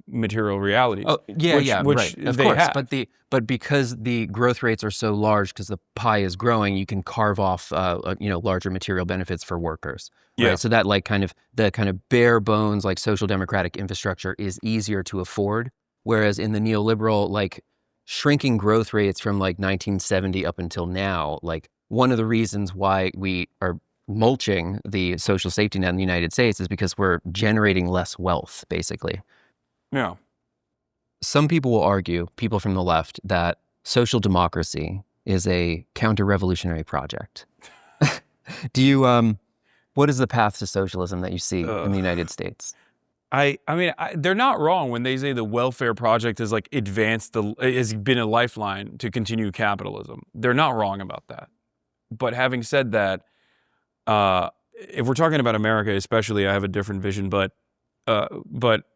material realities. Oh, yeah, which right. Of they course, have. but because the growth rates are so large, because the pie is growing, you can carve off larger material benefits for workers. Right? Yeah. So that like the kind of bare bones like social democratic infrastructure is easier to afford. Whereas in the neoliberal, like shrinking growth rates from like 1970 up until now, like one of the reasons why we are mulching the social safety net in the United States is because we're generating less wealth, basically. Yeah. Some people will argue, people from the left, that social democracy is a counter-revolutionary project. Do you, what is the path to socialism that you see in the United States? I mean, they're not wrong when they say the welfare project is like has been a lifeline to continue capitalism. They're not wrong about that. But having said that, if we're talking about America, especially, I have a different vision. But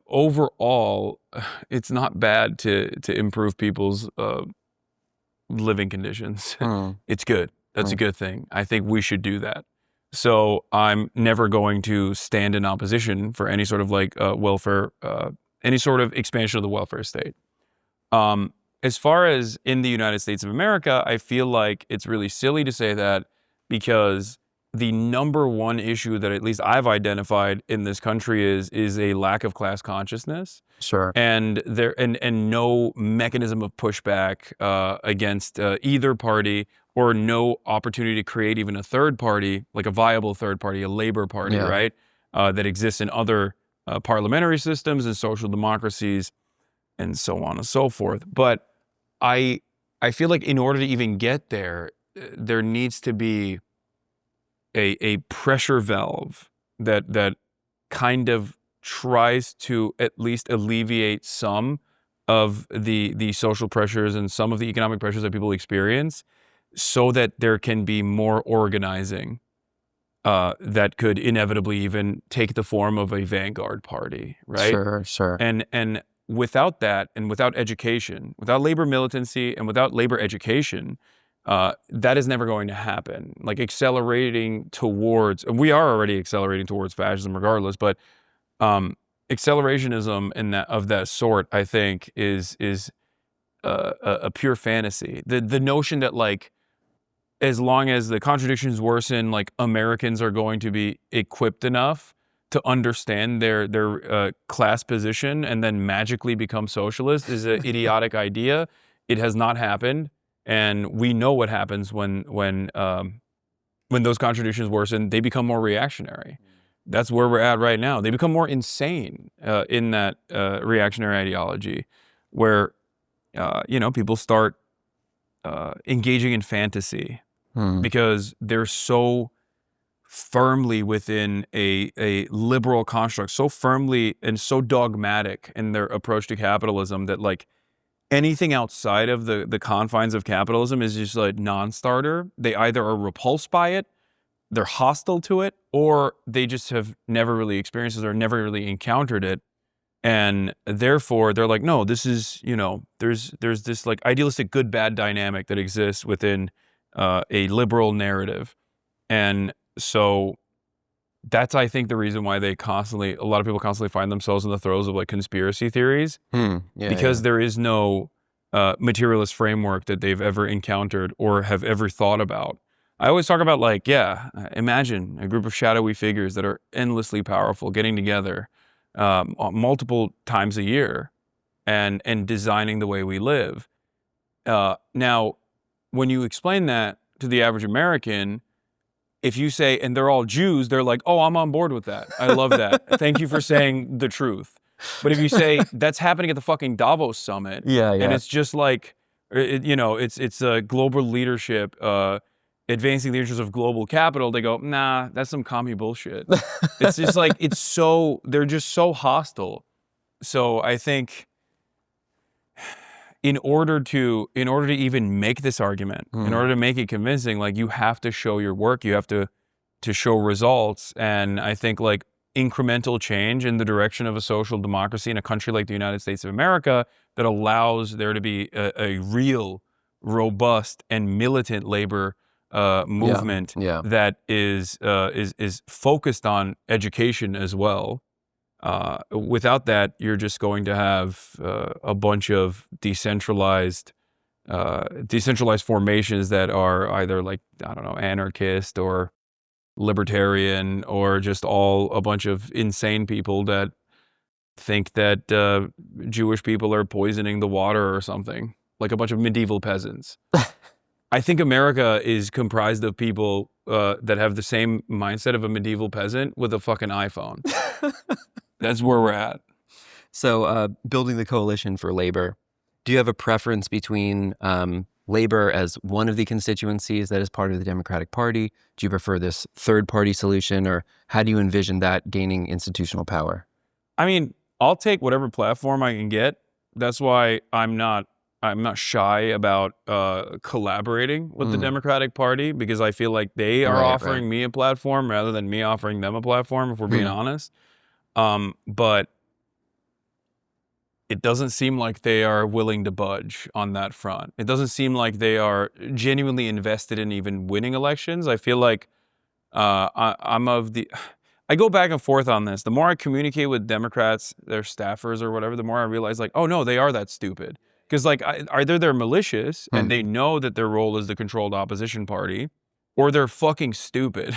overall, it's not bad to improve people's living conditions. It's good. That's a good thing. I think we should do that. So I'm never going to stand in opposition for any sort of like welfare, any sort of expansion of the welfare state. As far as in the United States of America, I feel like it's really silly to say that, because the number one issue that at least I've identified in this country is a lack of class consciousness. Sure. And no mechanism of pushback against either party, or no opportunity to create even a third party, like a viable third party, a labor party, right? That exists in other parliamentary systems and social democracies and so on and so forth. But I feel like in order to even get there, there needs to be a pressure valve that kind of tries to at least alleviate some of the social pressures and some of the economic pressures that people experience. so that there can be more organizing that could inevitably even take the form of a vanguard party, right? Sure. And without that, and without education, without labor militancy, and without labor education, that is never going to happen. Like accelerating towards, we are already accelerating towards fascism regardless, but accelerationism of that sort, I think, is a pure fantasy. The notion that like, as long as the contradictions worsen, like Americans are going to be equipped enough to understand their class position and then magically become socialist is an idiotic idea. It has not happened, and we know what happens when those contradictions worsen. They become more reactionary. That's where we're at right now. They become more insane in that reactionary ideology, where people start engaging in fantasy. Because they're so firmly within a liberal construct, so firmly and so dogmatic in their approach to capitalism that like anything outside of the confines of capitalism is just a non-starter. They either are repulsed by it, they're hostile to it, or they just have never really experienced it or never really encountered it. And therefore they're like, no, this is, there's this like idealistic good-bad dynamic that exists within a liberal narrative. And so that's, I think, the reason why a lot of people constantly find themselves in the throes of like conspiracy theories, because there is no materialist framework that they've ever encountered or have ever thought about. I always talk about like, imagine a group of shadowy figures that are endlessly powerful getting together multiple times a year and designing the way we live. Now, when you explain that to the average American, if you say, and they're all Jews, they're like, oh, I'm on board with that. I love that. Thank you for saying the truth. But if you say that's happening at the fucking Davos summit, and it's just like, it's a global leadership advancing the interests of global capital, they go, nah, that's some commie bullshit. It's just like, they're just so hostile. So I think in order to even make this argument, in order to make it convincing, like you have to show your work, you have to show results. And I think like incremental change in the direction of a social democracy in a country like the United States of America that allows there to be a real, robust and militant labor movement that is focused on education as well. Without that, you're just going to have a bunch of decentralized formations that are either like, I don't know, anarchist or libertarian, or just all a bunch of insane people that think that Jewish people are poisoning the water or something, like a bunch of medieval peasants. I think America is comprised of people that have the same mindset of a medieval peasant with a fucking iPhone. That's where we're at. So building the coalition for labor, do you have a preference between labor as one of the constituencies that is part of the Democratic Party? Do you prefer this third party solution, or how do you envision that gaining institutional power? I mean, I'll take whatever platform I can get. That's why I'm not shy about collaborating with the Democratic Party, because I feel like they are offering me a platform rather than me offering them a platform, if we're being honest. But it doesn't seem like they are willing to budge on that front. It doesn't seem like they are genuinely invested in even winning elections. I feel like I go back and forth on this. The more I communicate with Democrats, their staffers or whatever, the more I realize like, oh no, they are that stupid. Because like either they're malicious and they know that their role is the controlled opposition party, or they're fucking stupid.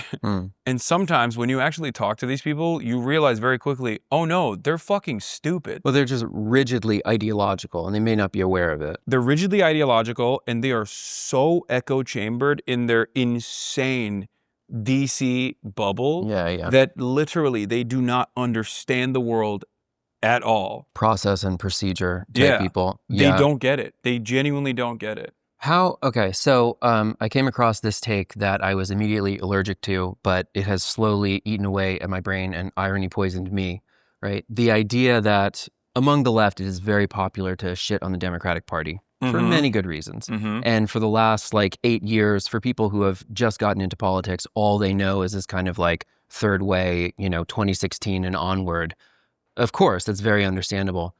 And sometimes when you actually talk to these people, you realize very quickly, oh no, they're fucking stupid. Well, they're just rigidly ideological, and they may not be aware of it. They're rigidly ideological, and they are so echo chambered in their insane DC bubble that literally they do not understand the world at all. Process and procedure type people. They don't get it. They genuinely don't get it. Okay, so I came across this take that I was immediately allergic to, but it has slowly eaten away at my brain and irony poisoned me, right? The idea that among the left, it is very popular to shit on the Democratic Party. for many good reasons. And for the last like 8 years, for people who have just gotten into politics, all they know is this kind of like third way, 2016 and onward. Of course, that's very understandable.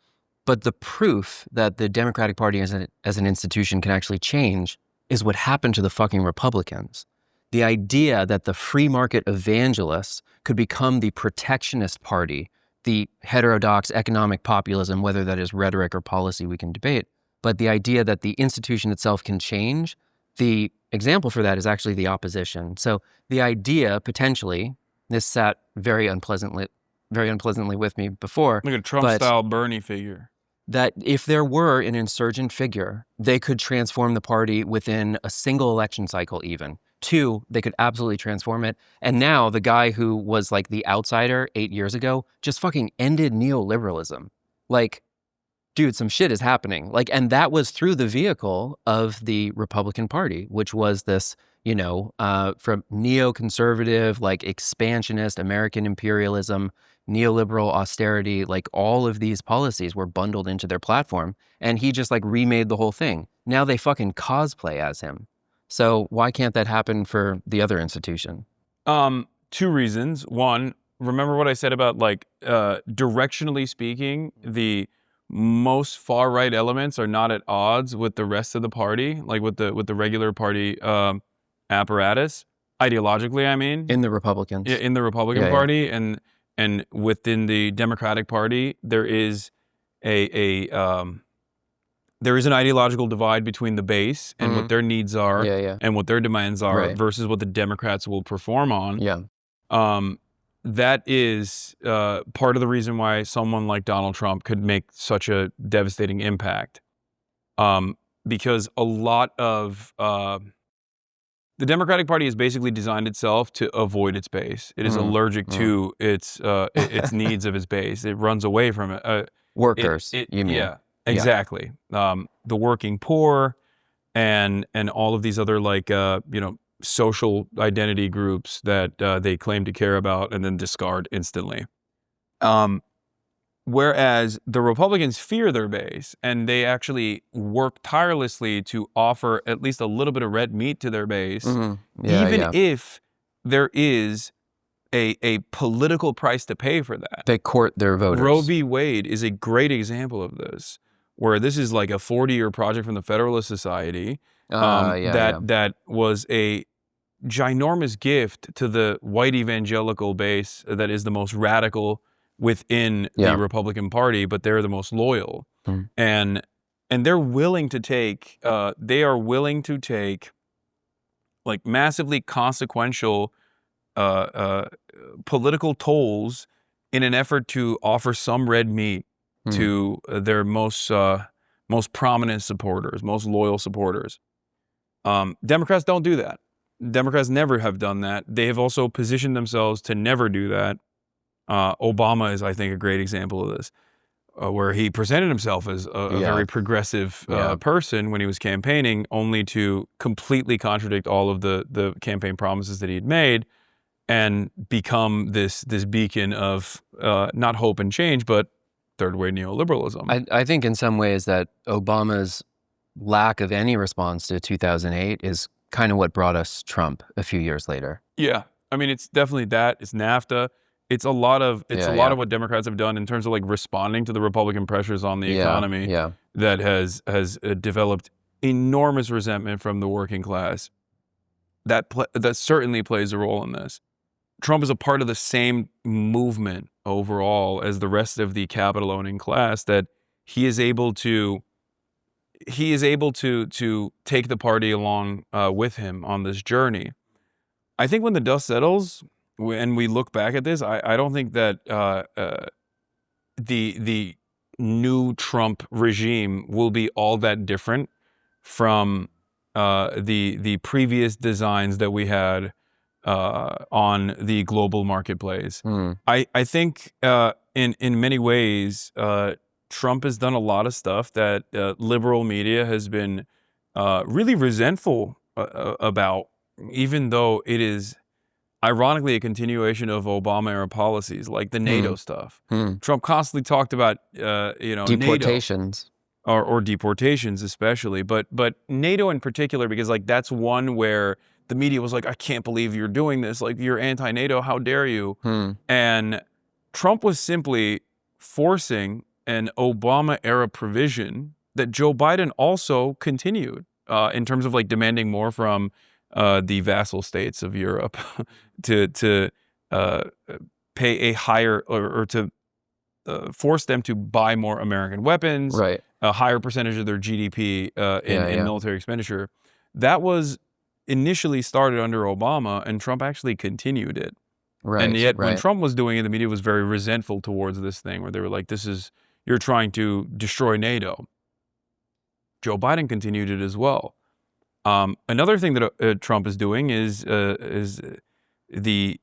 But the proof that the Democratic Party as an institution can actually change is what happened to the fucking Republicans. The idea that the free market evangelists could become the protectionist party, the heterodox economic populism, whether that is rhetoric or policy, we can debate. But the idea that the institution itself can change, the example for that is actually the opposition. So the idea, potentially, this sat very unpleasantly with me before. Like a Trump-style Bernie figure. That if there were an insurgent figure, they could transform the party within a single election cycle even. 2, they could absolutely transform it. And now the guy who was like the outsider 8 years ago just fucking ended neoliberalism. Like, dude, some shit is happening. Like, and that was through the vehicle of the Republican Party, which was this, from neoconservative, like expansionist American imperialism, neoliberal austerity, like all of these policies were bundled into their platform. And he just like remade the whole thing. Now they fucking cosplay as him. So why can't that happen for the other institution? 2 reasons. One, remember what I said about like directionally speaking, the most far right elements are not at odds with the rest of the party, like with the regular party apparatus. Ideologically, I mean, In the Republicans. in the Republican Party and within the Democratic Party, there is there is an ideological divide between the base and what their needs are and what their demands are versus what the Democrats will perform on. That is part of the reason why someone like Donald Trump could make such a devastating impact. Because a lot of the Democratic Party has basically designed itself to avoid its base. It is allergic to its needs of its base. It runs away from it. Workers, you mean? Yeah, exactly. The working poor and all of these other like social identity groups that they claim to care about and then discard instantly. Whereas the Republicans fear their base and they actually work tirelessly to offer at least a little bit of red meat to their base, if there is a political price to pay for that. They court their voters. Roe v. Wade is a great example of this, where this is like a 40-year project from the Federalist Society that was a ginormous gift to the white evangelical base that is the most radical within the Republican Party, but they're the most loyal. And they're willing to take, like massively consequential political tolls in an effort to offer some red meat to their most prominent supporters, most loyal supporters. Democrats don't do that. Democrats never have done that. They have also positioned themselves to never do that. Obama is, I think, a great example of this, where he presented himself as a very progressive person when he was campaigning, only to completely contradict all of the campaign promises that he had made and become this beacon of not hope and change, but third-way neoliberalism. I think in some ways that Obama's lack of any response to 2008 is kind of what brought us Trump a few years later. Yeah. I mean, it's definitely that. It's NAFTA. It's a lot of what Democrats have done in terms of like responding to the Republican pressures on the economy that has developed enormous resentment from the working class. That certainly plays a role in this. Trump is a part of the same movement overall as the rest of the capital owning class, that he is able to take the party along with him on this journey. I think when the dust settles and we look back at this, I don't think that the new Trump regime will be all that different from the previous designs that we had on the global marketplace. I think in many ways, Trump has done a lot of stuff that liberal media has been really resentful about, even though it is ironically a continuation of Obama-era policies, like the NATO stuff. Trump constantly talked about, deportations. or deportations especially, but NATO in particular, because like that's one where the media was like, I can't believe you're doing this, like you're anti-NATO, how dare you? And Trump was simply forcing an Obama era provision that Joe Biden also continued in terms of like demanding more from the vassal states of Europe to pay a higher or to force them to buy more American weapons, Right. a higher percentage of their GDP in military expenditure. That was initially started under Obama, and Trump actually continued it. Right. And yet, when Trump was doing it, the media was very resentful towards this thing, where they were like, you're trying to destroy NATO. Joe Biden continued it as well. Another thing that Trump is doing is the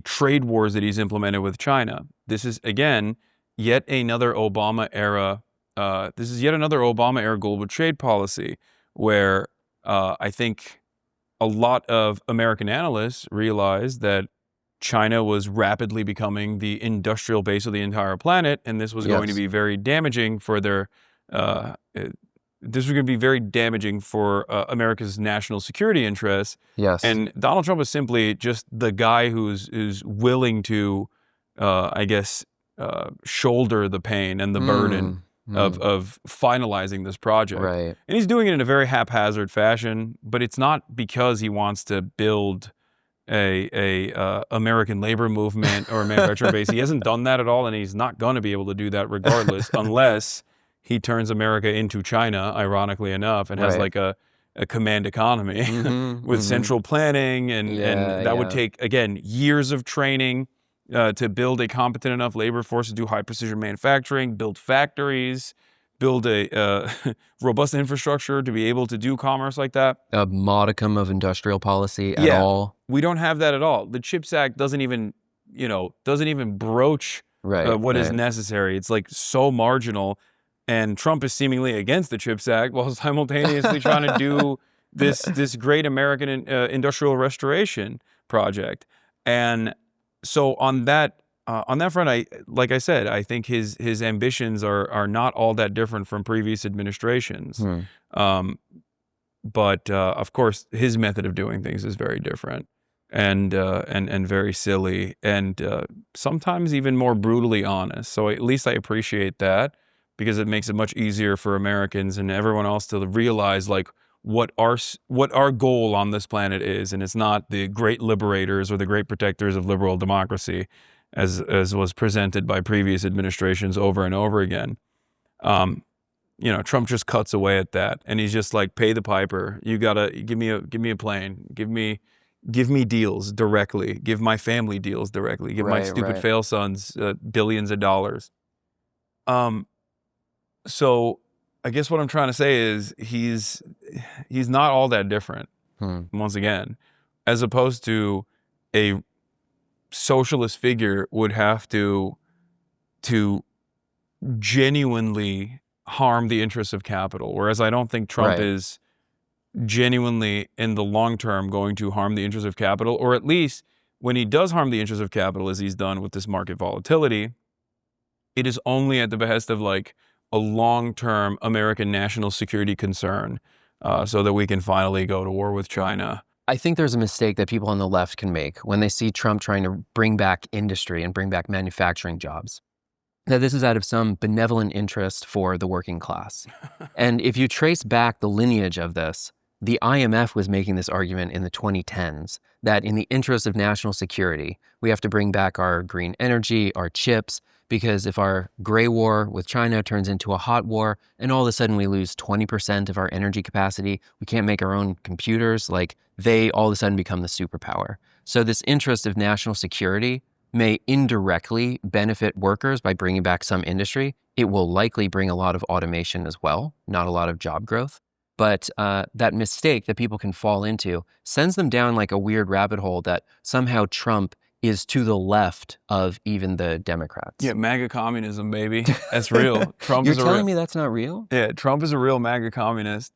trade wars that he's implemented with China. This is again yet another Obama era. This is yet another Obama era global trade policy, where I think a lot of American analysts realized that China was rapidly becoming the industrial base of the entire planet, and this was going to be very damaging for their. This was going to be very damaging for America's national security interests. Yes. And Donald Trump is simply just the guy who's willing to, I guess, shoulder the pain and the burden of finalizing this project. Right. And he's doing it in a very haphazard fashion, but it's not because he wants to build a American labor movement or a manufacturing base. He hasn't done that at all, and he's not going to be able to do that regardless, unless he turns America into China, ironically enough, and has like a command economy with central planning, and that would take, again, years of training to build a competent enough labor force to do high precision manufacturing, build factories, build a robust infrastructure to be able to do commerce like that. A modicum of industrial policy at all. We don't have that at all. The CHIPS Act doesn't even broach what is necessary. It's like so marginal. And Trump is seemingly against the CHIPS Act while simultaneously trying to do this great American industrial restoration project. And so on that front, like I said, I think his ambitions are not all that different from previous administrations. But of course, his method of doing things is very different and very silly, and sometimes even more brutally honest. So at least I appreciate that, because it makes it much easier for Americans and everyone else to realize like what our goal on this planet is, and it's not the great liberators or the great protectors of liberal democracy, as was presented by previous administrations over and over again. Trump just cuts away at that, and he's just like, pay the piper. You gotta give me a plane. Give me deals directly. Give my family deals directly. Give my stupid fail sons billions of dollars. So I guess what I'm trying to say is he's not all that different, once again, as opposed to a socialist figure would have to genuinely harm the interests of capital, whereas I don't think Trump is genuinely in the long term going to harm the interests of capital, or at least when he does harm the interests of capital, as he's done with this market volatility, it is only at the behest of like a long-term American national security concern, so that we can finally go to war with China. I think there's a mistake that people on the left can make when they see Trump trying to bring back industry and bring back manufacturing jobs. That this is out of some benevolent interest for the working class. And if you trace back the lineage of this, the IMF was making this argument in the 2010s that in the interest of national security, we have to bring back our green energy, our chips, because if our gray war with China turns into a hot war and all of a sudden we lose 20% of our energy capacity, we can't make our own computers, like they all of a sudden become the superpower. So this interest of national security may indirectly benefit workers by bringing back some industry. It will likely bring a lot of automation as well, not a lot of job growth. But that mistake that people can fall into sends them down like a weird rabbit hole that somehow Trump is to the left of even the Democrats. Yeah, MAGA communism, baby. That's real. Trump You're is a telling real, me that's not real? Yeah, Trump is a real MAGA communist.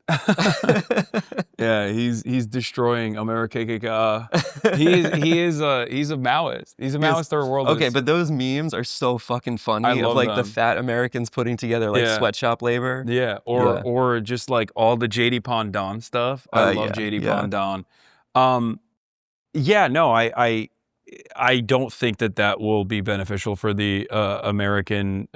Yeah, he's destroying America. He's a Maoist. He's a Maoist third worldist. Okay, but those memes are so fucking funny. I of love like the them. fat Americans putting together like Yeah. sweatshop labor. Yeah, or just like all the JD Pondon stuff. I love JD Pondon. Yeah, no, I don't think that will be beneficial for the American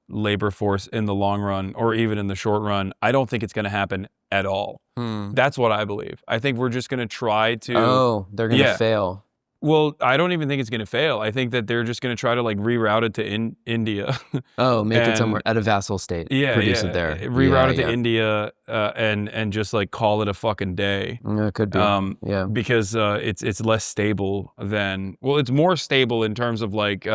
labor force in the long run, or even in the short run. I don't think it's going to happen at all. That's what I believe. I think we're just going to try to. Oh, they're going to fail. Well, I don't even think it's going to fail. I think that they're just going to try to like reroute it to India. Oh, make it somewhere at a vassal state. Produce it there. Reroute it to India and just like call it a fucking day. It could be. Because it's less stable than, well, it's more stable in terms of like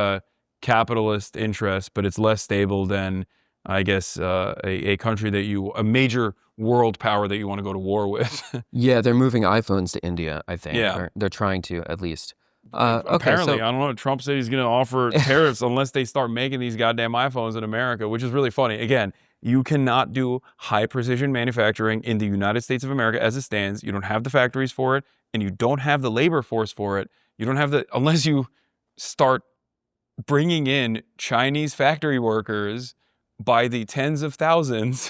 capitalist interests, but it's less stable than, I guess, a country that a major world power that you want to go to war with. Yeah, they're moving iPhones to India, I think. Yeah. Or they're trying to, at least. Apparently, okay, so, I don't know. Trump said he's going to offer tariffs unless they start making these goddamn iPhones in America, which is really funny. Again, you cannot do high precision manufacturing in the United States of America as it stands. You don't have the factories for it, and you don't have the labor force for it. You don't have unless you start bringing in Chinese factory workers by the tens of thousands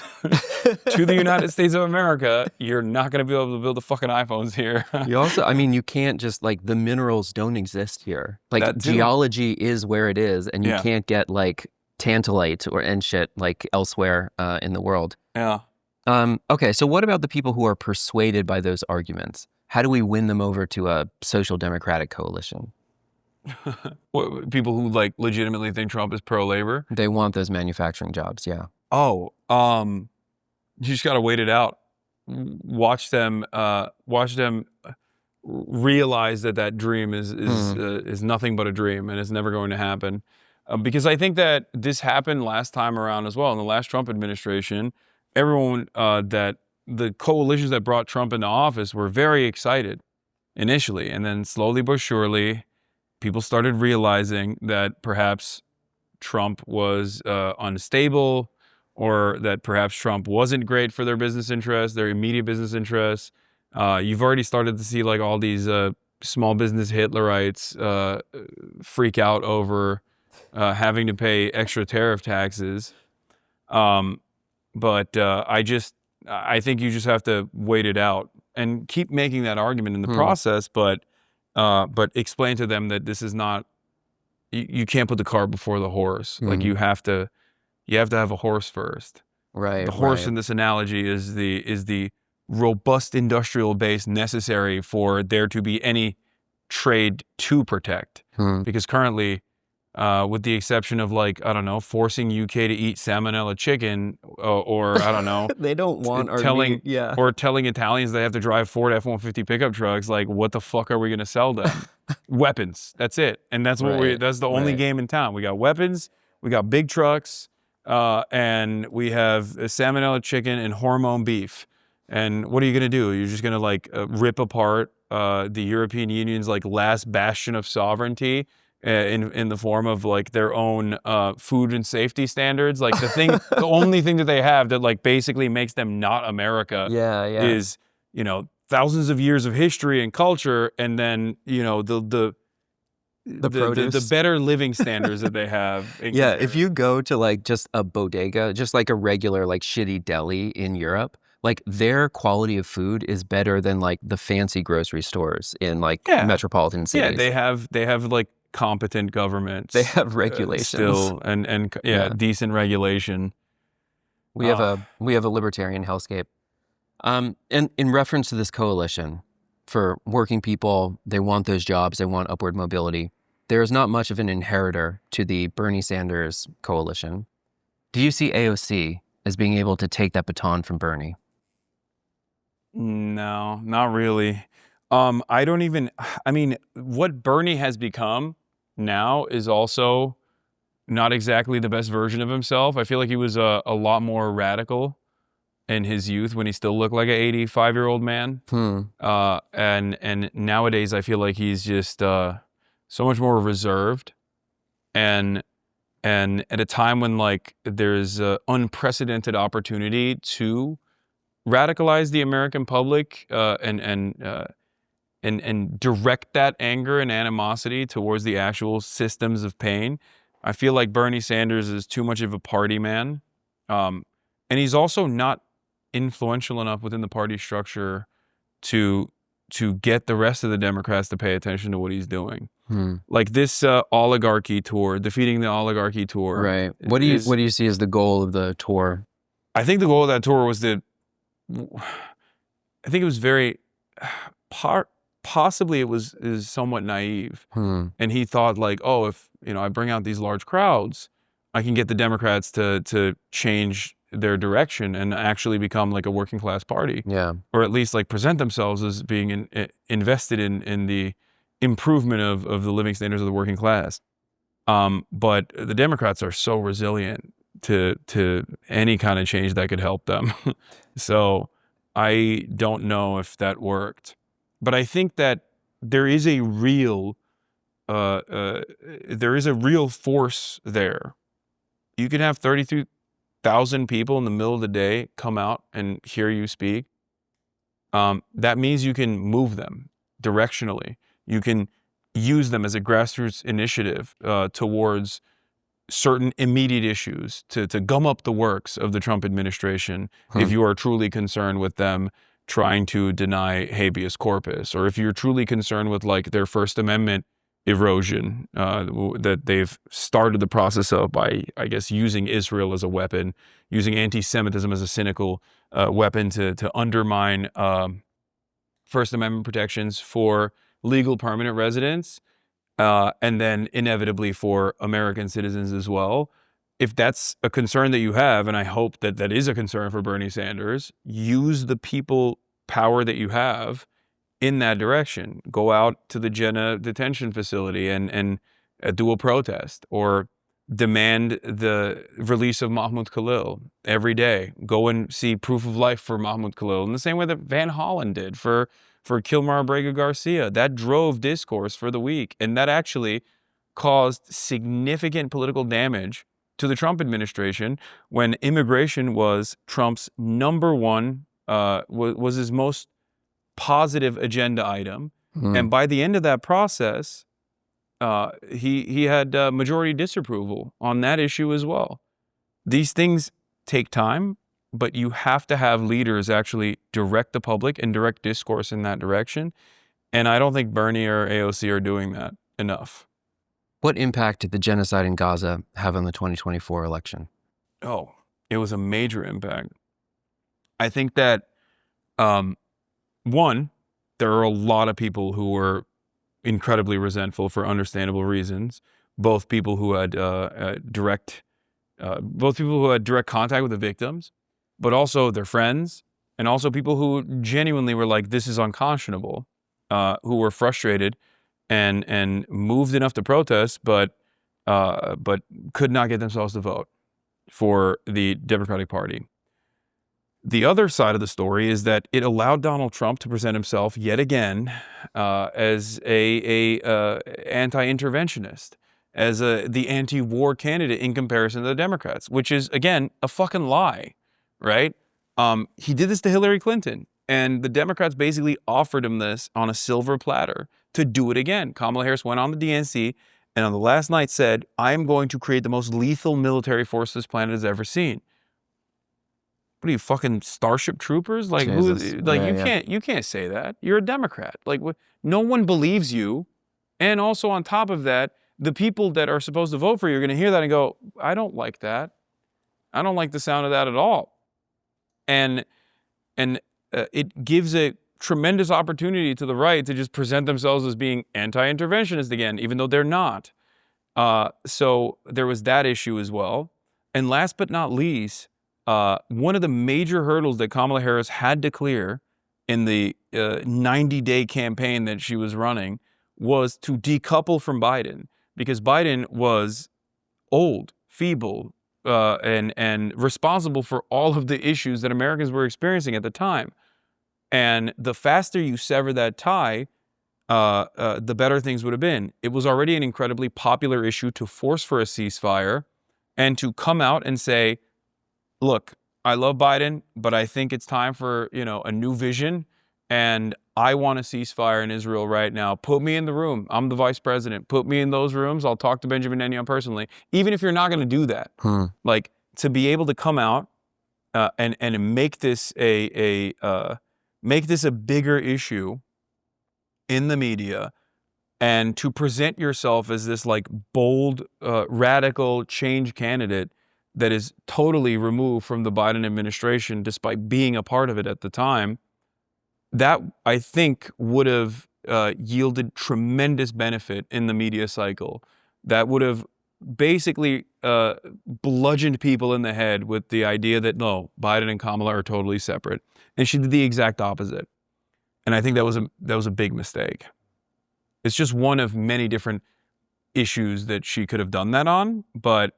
to the United States of America, you're not going to be able to build the fucking iPhones here. You also, I mean, you can't just like, the minerals don't exist here. Like geology is where it is, and you can't get like tantalite and shit like elsewhere in the world. Yeah. Okay, so what about the people who are persuaded by those arguments? How do we win them over to a social democratic coalition? What, people who like legitimately think Trump is pro-labor? They want those manufacturing jobs, yeah. Oh, you just gotta wait it out. Watch them realize that dream is nothing but a dream, and it's never going to happen. Because I think that this happened last time around as well. In the last Trump administration, everyone that the coalitions that brought Trump into office were very excited initially, and then slowly but surely, people started realizing that perhaps Trump was unstable, or that perhaps Trump wasn't great for their business interests, their immediate business interests. You've already started to see like all these small business Hitlerites freak out over having to pay extra tariff taxes. But I think you just have to wait it out and keep making that argument in the process, but explain to them that this is not, you can't put the cart before the horse. Like you have to have a horse first. Right. The horse in this analogy is the robust industrial base necessary for there to be any trade to protect. Because currently, with the exception of like, I don't know, forcing UK to eat salmonella chicken, or I don't know, they don't want telling meat, or telling Italians they have to drive Ford F-150 pickup trucks. Like, what the fuck are we gonna sell them? Weapons. That's it. And that's what that's the only game in town. We got weapons, we got big trucks, and we have salmonella chicken and hormone beef. And what are you gonna do? You're just gonna like rip apart the European Union's like last bastion of sovereignty in the form of like their own food and safety standards. Like the only thing that they have that like basically makes them not America is, you know, thousands of years of history and culture, and then, you know, the better living standards that they have. Yeah, if you go to like just a bodega, just like a regular like shitty deli in Europe, like their quality of food is better than like the fancy grocery stores in like metropolitan cities. Yeah, they have like competent governments. They have regulations still, and decent regulation. We have a libertarian hellscape. And in reference to this coalition, for working people, they want those jobs, they want upward mobility. There is not much of an inheritor to the Bernie Sanders coalition. Do you see AOC as being able to take that baton from Bernie? No, not really. I mean, what Bernie has become now is also not exactly the best version of himself. I feel like he was a lot more radical in his youth when he still looked like an 85-year-old man. And nowadays I feel like he's just so much more reserved, and at a time when like there's a unprecedented opportunity to radicalize the American public and direct that anger and animosity towards the actual systems of pain. I feel like Bernie Sanders is too much of a party man, and he's also not influential enough within the party structure to get the rest of the Democrats to pay attention to what he's doing. Like this oligarchy tour, defeating the oligarchy tour. Right. What do you see as the goal of the tour? I think the goal of that tour was I think it was very possibly it was somewhat naive, and he thought like, oh, if I bring out these large crowds, I can get the Democrats to change their direction and actually become like a working class party, or at least like present themselves as being invested in the improvement of the living standards of the working class. But the Democrats are so resilient to any kind of change that could help them. So I don't know if that worked, but I think that there is a real force there. You could have 33,000 people in the middle of the day come out and hear you speak. That means you can move them directionally. You can use them as a grassroots initiative towards certain immediate issues to gum up the works of the Trump administration if you are truly concerned with them trying to deny habeas corpus, or if you're truly concerned with like their First Amendment erosion that they've started the process of by, I guess, using Israel as a weapon, using anti-Semitism as a cynical weapon to undermine First Amendment protections for legal permanent residents, and then inevitably for American citizens as well. If that's a concern that you have, and I hope that that is a concern for Bernie Sanders, use the people power that you have in that direction. Go out to the Jenna detention facility and do a protest, or demand the release of Mahmoud Khalil every day. Go and see proof of life for Mahmoud Khalil in the same way that Van Hollen did for Kilmar Abrego Garcia. That drove discourse for the week, and that actually caused significant political damage to the Trump administration when immigration was Trump's number one, was his most positive agenda item. And by the end of that process, he had majority disapproval on that issue as well. These things take time, but you have to have leaders actually direct the public and direct discourse in that direction. And I don't think Bernie or AOC are doing that enough. What impact did the genocide in Gaza have on the 2024 election? Oh, it was a major impact. I think that, one, there are a lot of people who were incredibly resentful for understandable reasons. Both people who had direct contact with the victims, but also their friends, and also people who genuinely were like, this is unconscionable, who were frustrated and moved enough to protest, but could not get themselves to vote for the Democratic Party. The other side of the story is that it allowed Donald Trump to present himself yet again as a anti-interventionist, as the anti-war candidate in comparison to the Democrats, which is, again, a fucking lie, right? He did this to Hillary Clinton, and the Democrats basically offered him this on a silver platter to do it again. Kamala Harris went on the DNC and on the last night said, I am going to create the most lethal military force this planet has ever seen. What are you, fucking Starship Troopers? Like, you can't say that. You're a Democrat. Like, no one believes you. And also on top of that, the people that are supposed to vote for you are going to hear that and go, I don't like that. I don't like the sound of that at all. And it gives a tremendous opportunity to the right to just present themselves as being anti-interventionist again, even though they're not. So there was that issue as well. And last but not least, one of the major hurdles that Kamala Harris had to clear in the 90-day campaign that she was running was to decouple from Biden, because Biden was old, feeble, and responsible for all of the issues that Americans were experiencing at the time. And the faster you sever that tie, the better things would have been. It was already an incredibly popular issue to force for a ceasefire and to come out and say, look, I love Biden, but I think it's time for, a new vision. And I want a ceasefire in Israel right now. Put me in the room. I'm the vice president. Put me in those rooms. I'll talk to Benjamin Netanyahu personally. Even if you're not going to do that, like to be able to come out and make this make this a bigger issue in the media, and to present yourself as this like bold, radical change candidate that is totally removed from the Biden administration, despite being a part of it at the time, that I think would have yielded tremendous benefit in the media cycle. That would have basically bludgeoned people in the head with the idea that no, Biden and Kamala are totally separate. And she did the exact opposite. And I think that was a big mistake. It's just one of many different issues that she could have done that on, but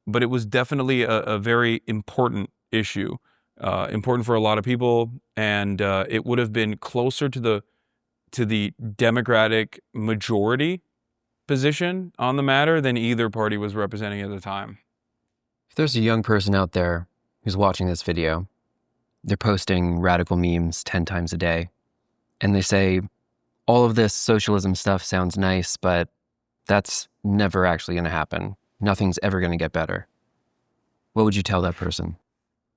it was definitely a very important issue, important for a lot of people, and it would have been closer to the Democratic majority position on the matter than either party was representing at the time. If there's a young person out there who's watching this video, they're posting radical memes 10 times a day, and they say, all of this socialism stuff sounds nice, but that's never actually going to happen. Nothing's ever going to get better. What would you tell that person?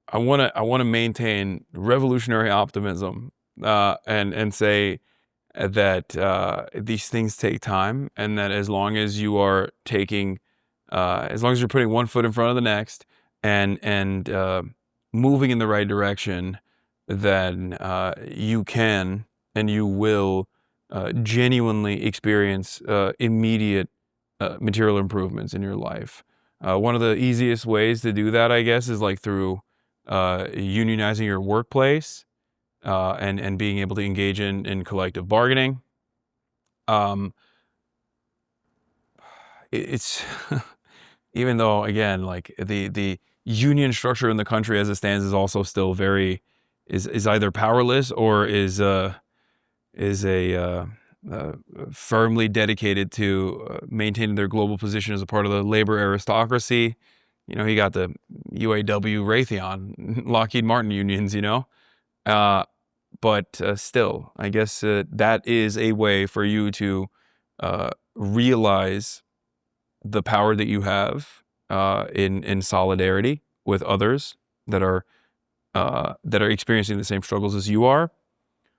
I want to maintain revolutionary optimism and say that these things take time, and that as long as you are as long as you're putting one foot in front of the next and moving in the right direction, then you can and you will genuinely experience immediate material improvements in your life. One of the easiest ways to do that, I guess, is like through unionizing your workplace and being able to engage in collective bargaining. It's even though, again, like the union structure in the country as it stands is also still is either powerless or is firmly dedicated to maintaining their global position as a part of the labor aristocracy. You got the UAW, Raytheon, Lockheed Martin unions, but still, I guess that is a way for you to realize the power that you have in solidarity with others that are experiencing the same struggles as you are.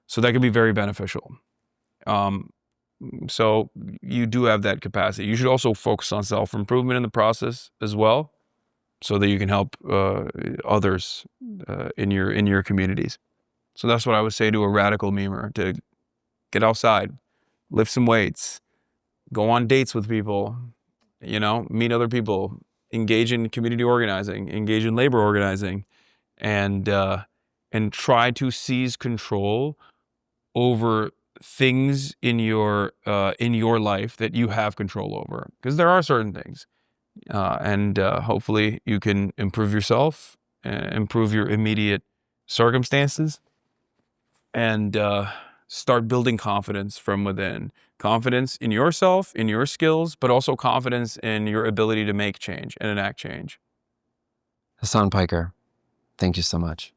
So that can be very beneficial. So you do have that capacity. You should also focus on self-improvement in the process as well, so that you can help others in your communities. So that's what I would say to a radical memer: to get outside, lift some weights, go on dates with people, meet other people, engage in community organizing, engage in labor organizing, and try to seize control over things in your life that you have control over, because there are certain things, and hopefully you can improve yourself, improve your immediate circumstances, and start building confidence from within. Confidence in yourself, in your skills, but also confidence in your ability to make change and enact change. Hasan Piker, thank you so much.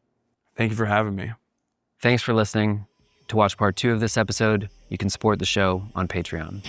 Thank you for having me. Thanks for listening. To watch part 2 of this episode, you can support the show on Patreon.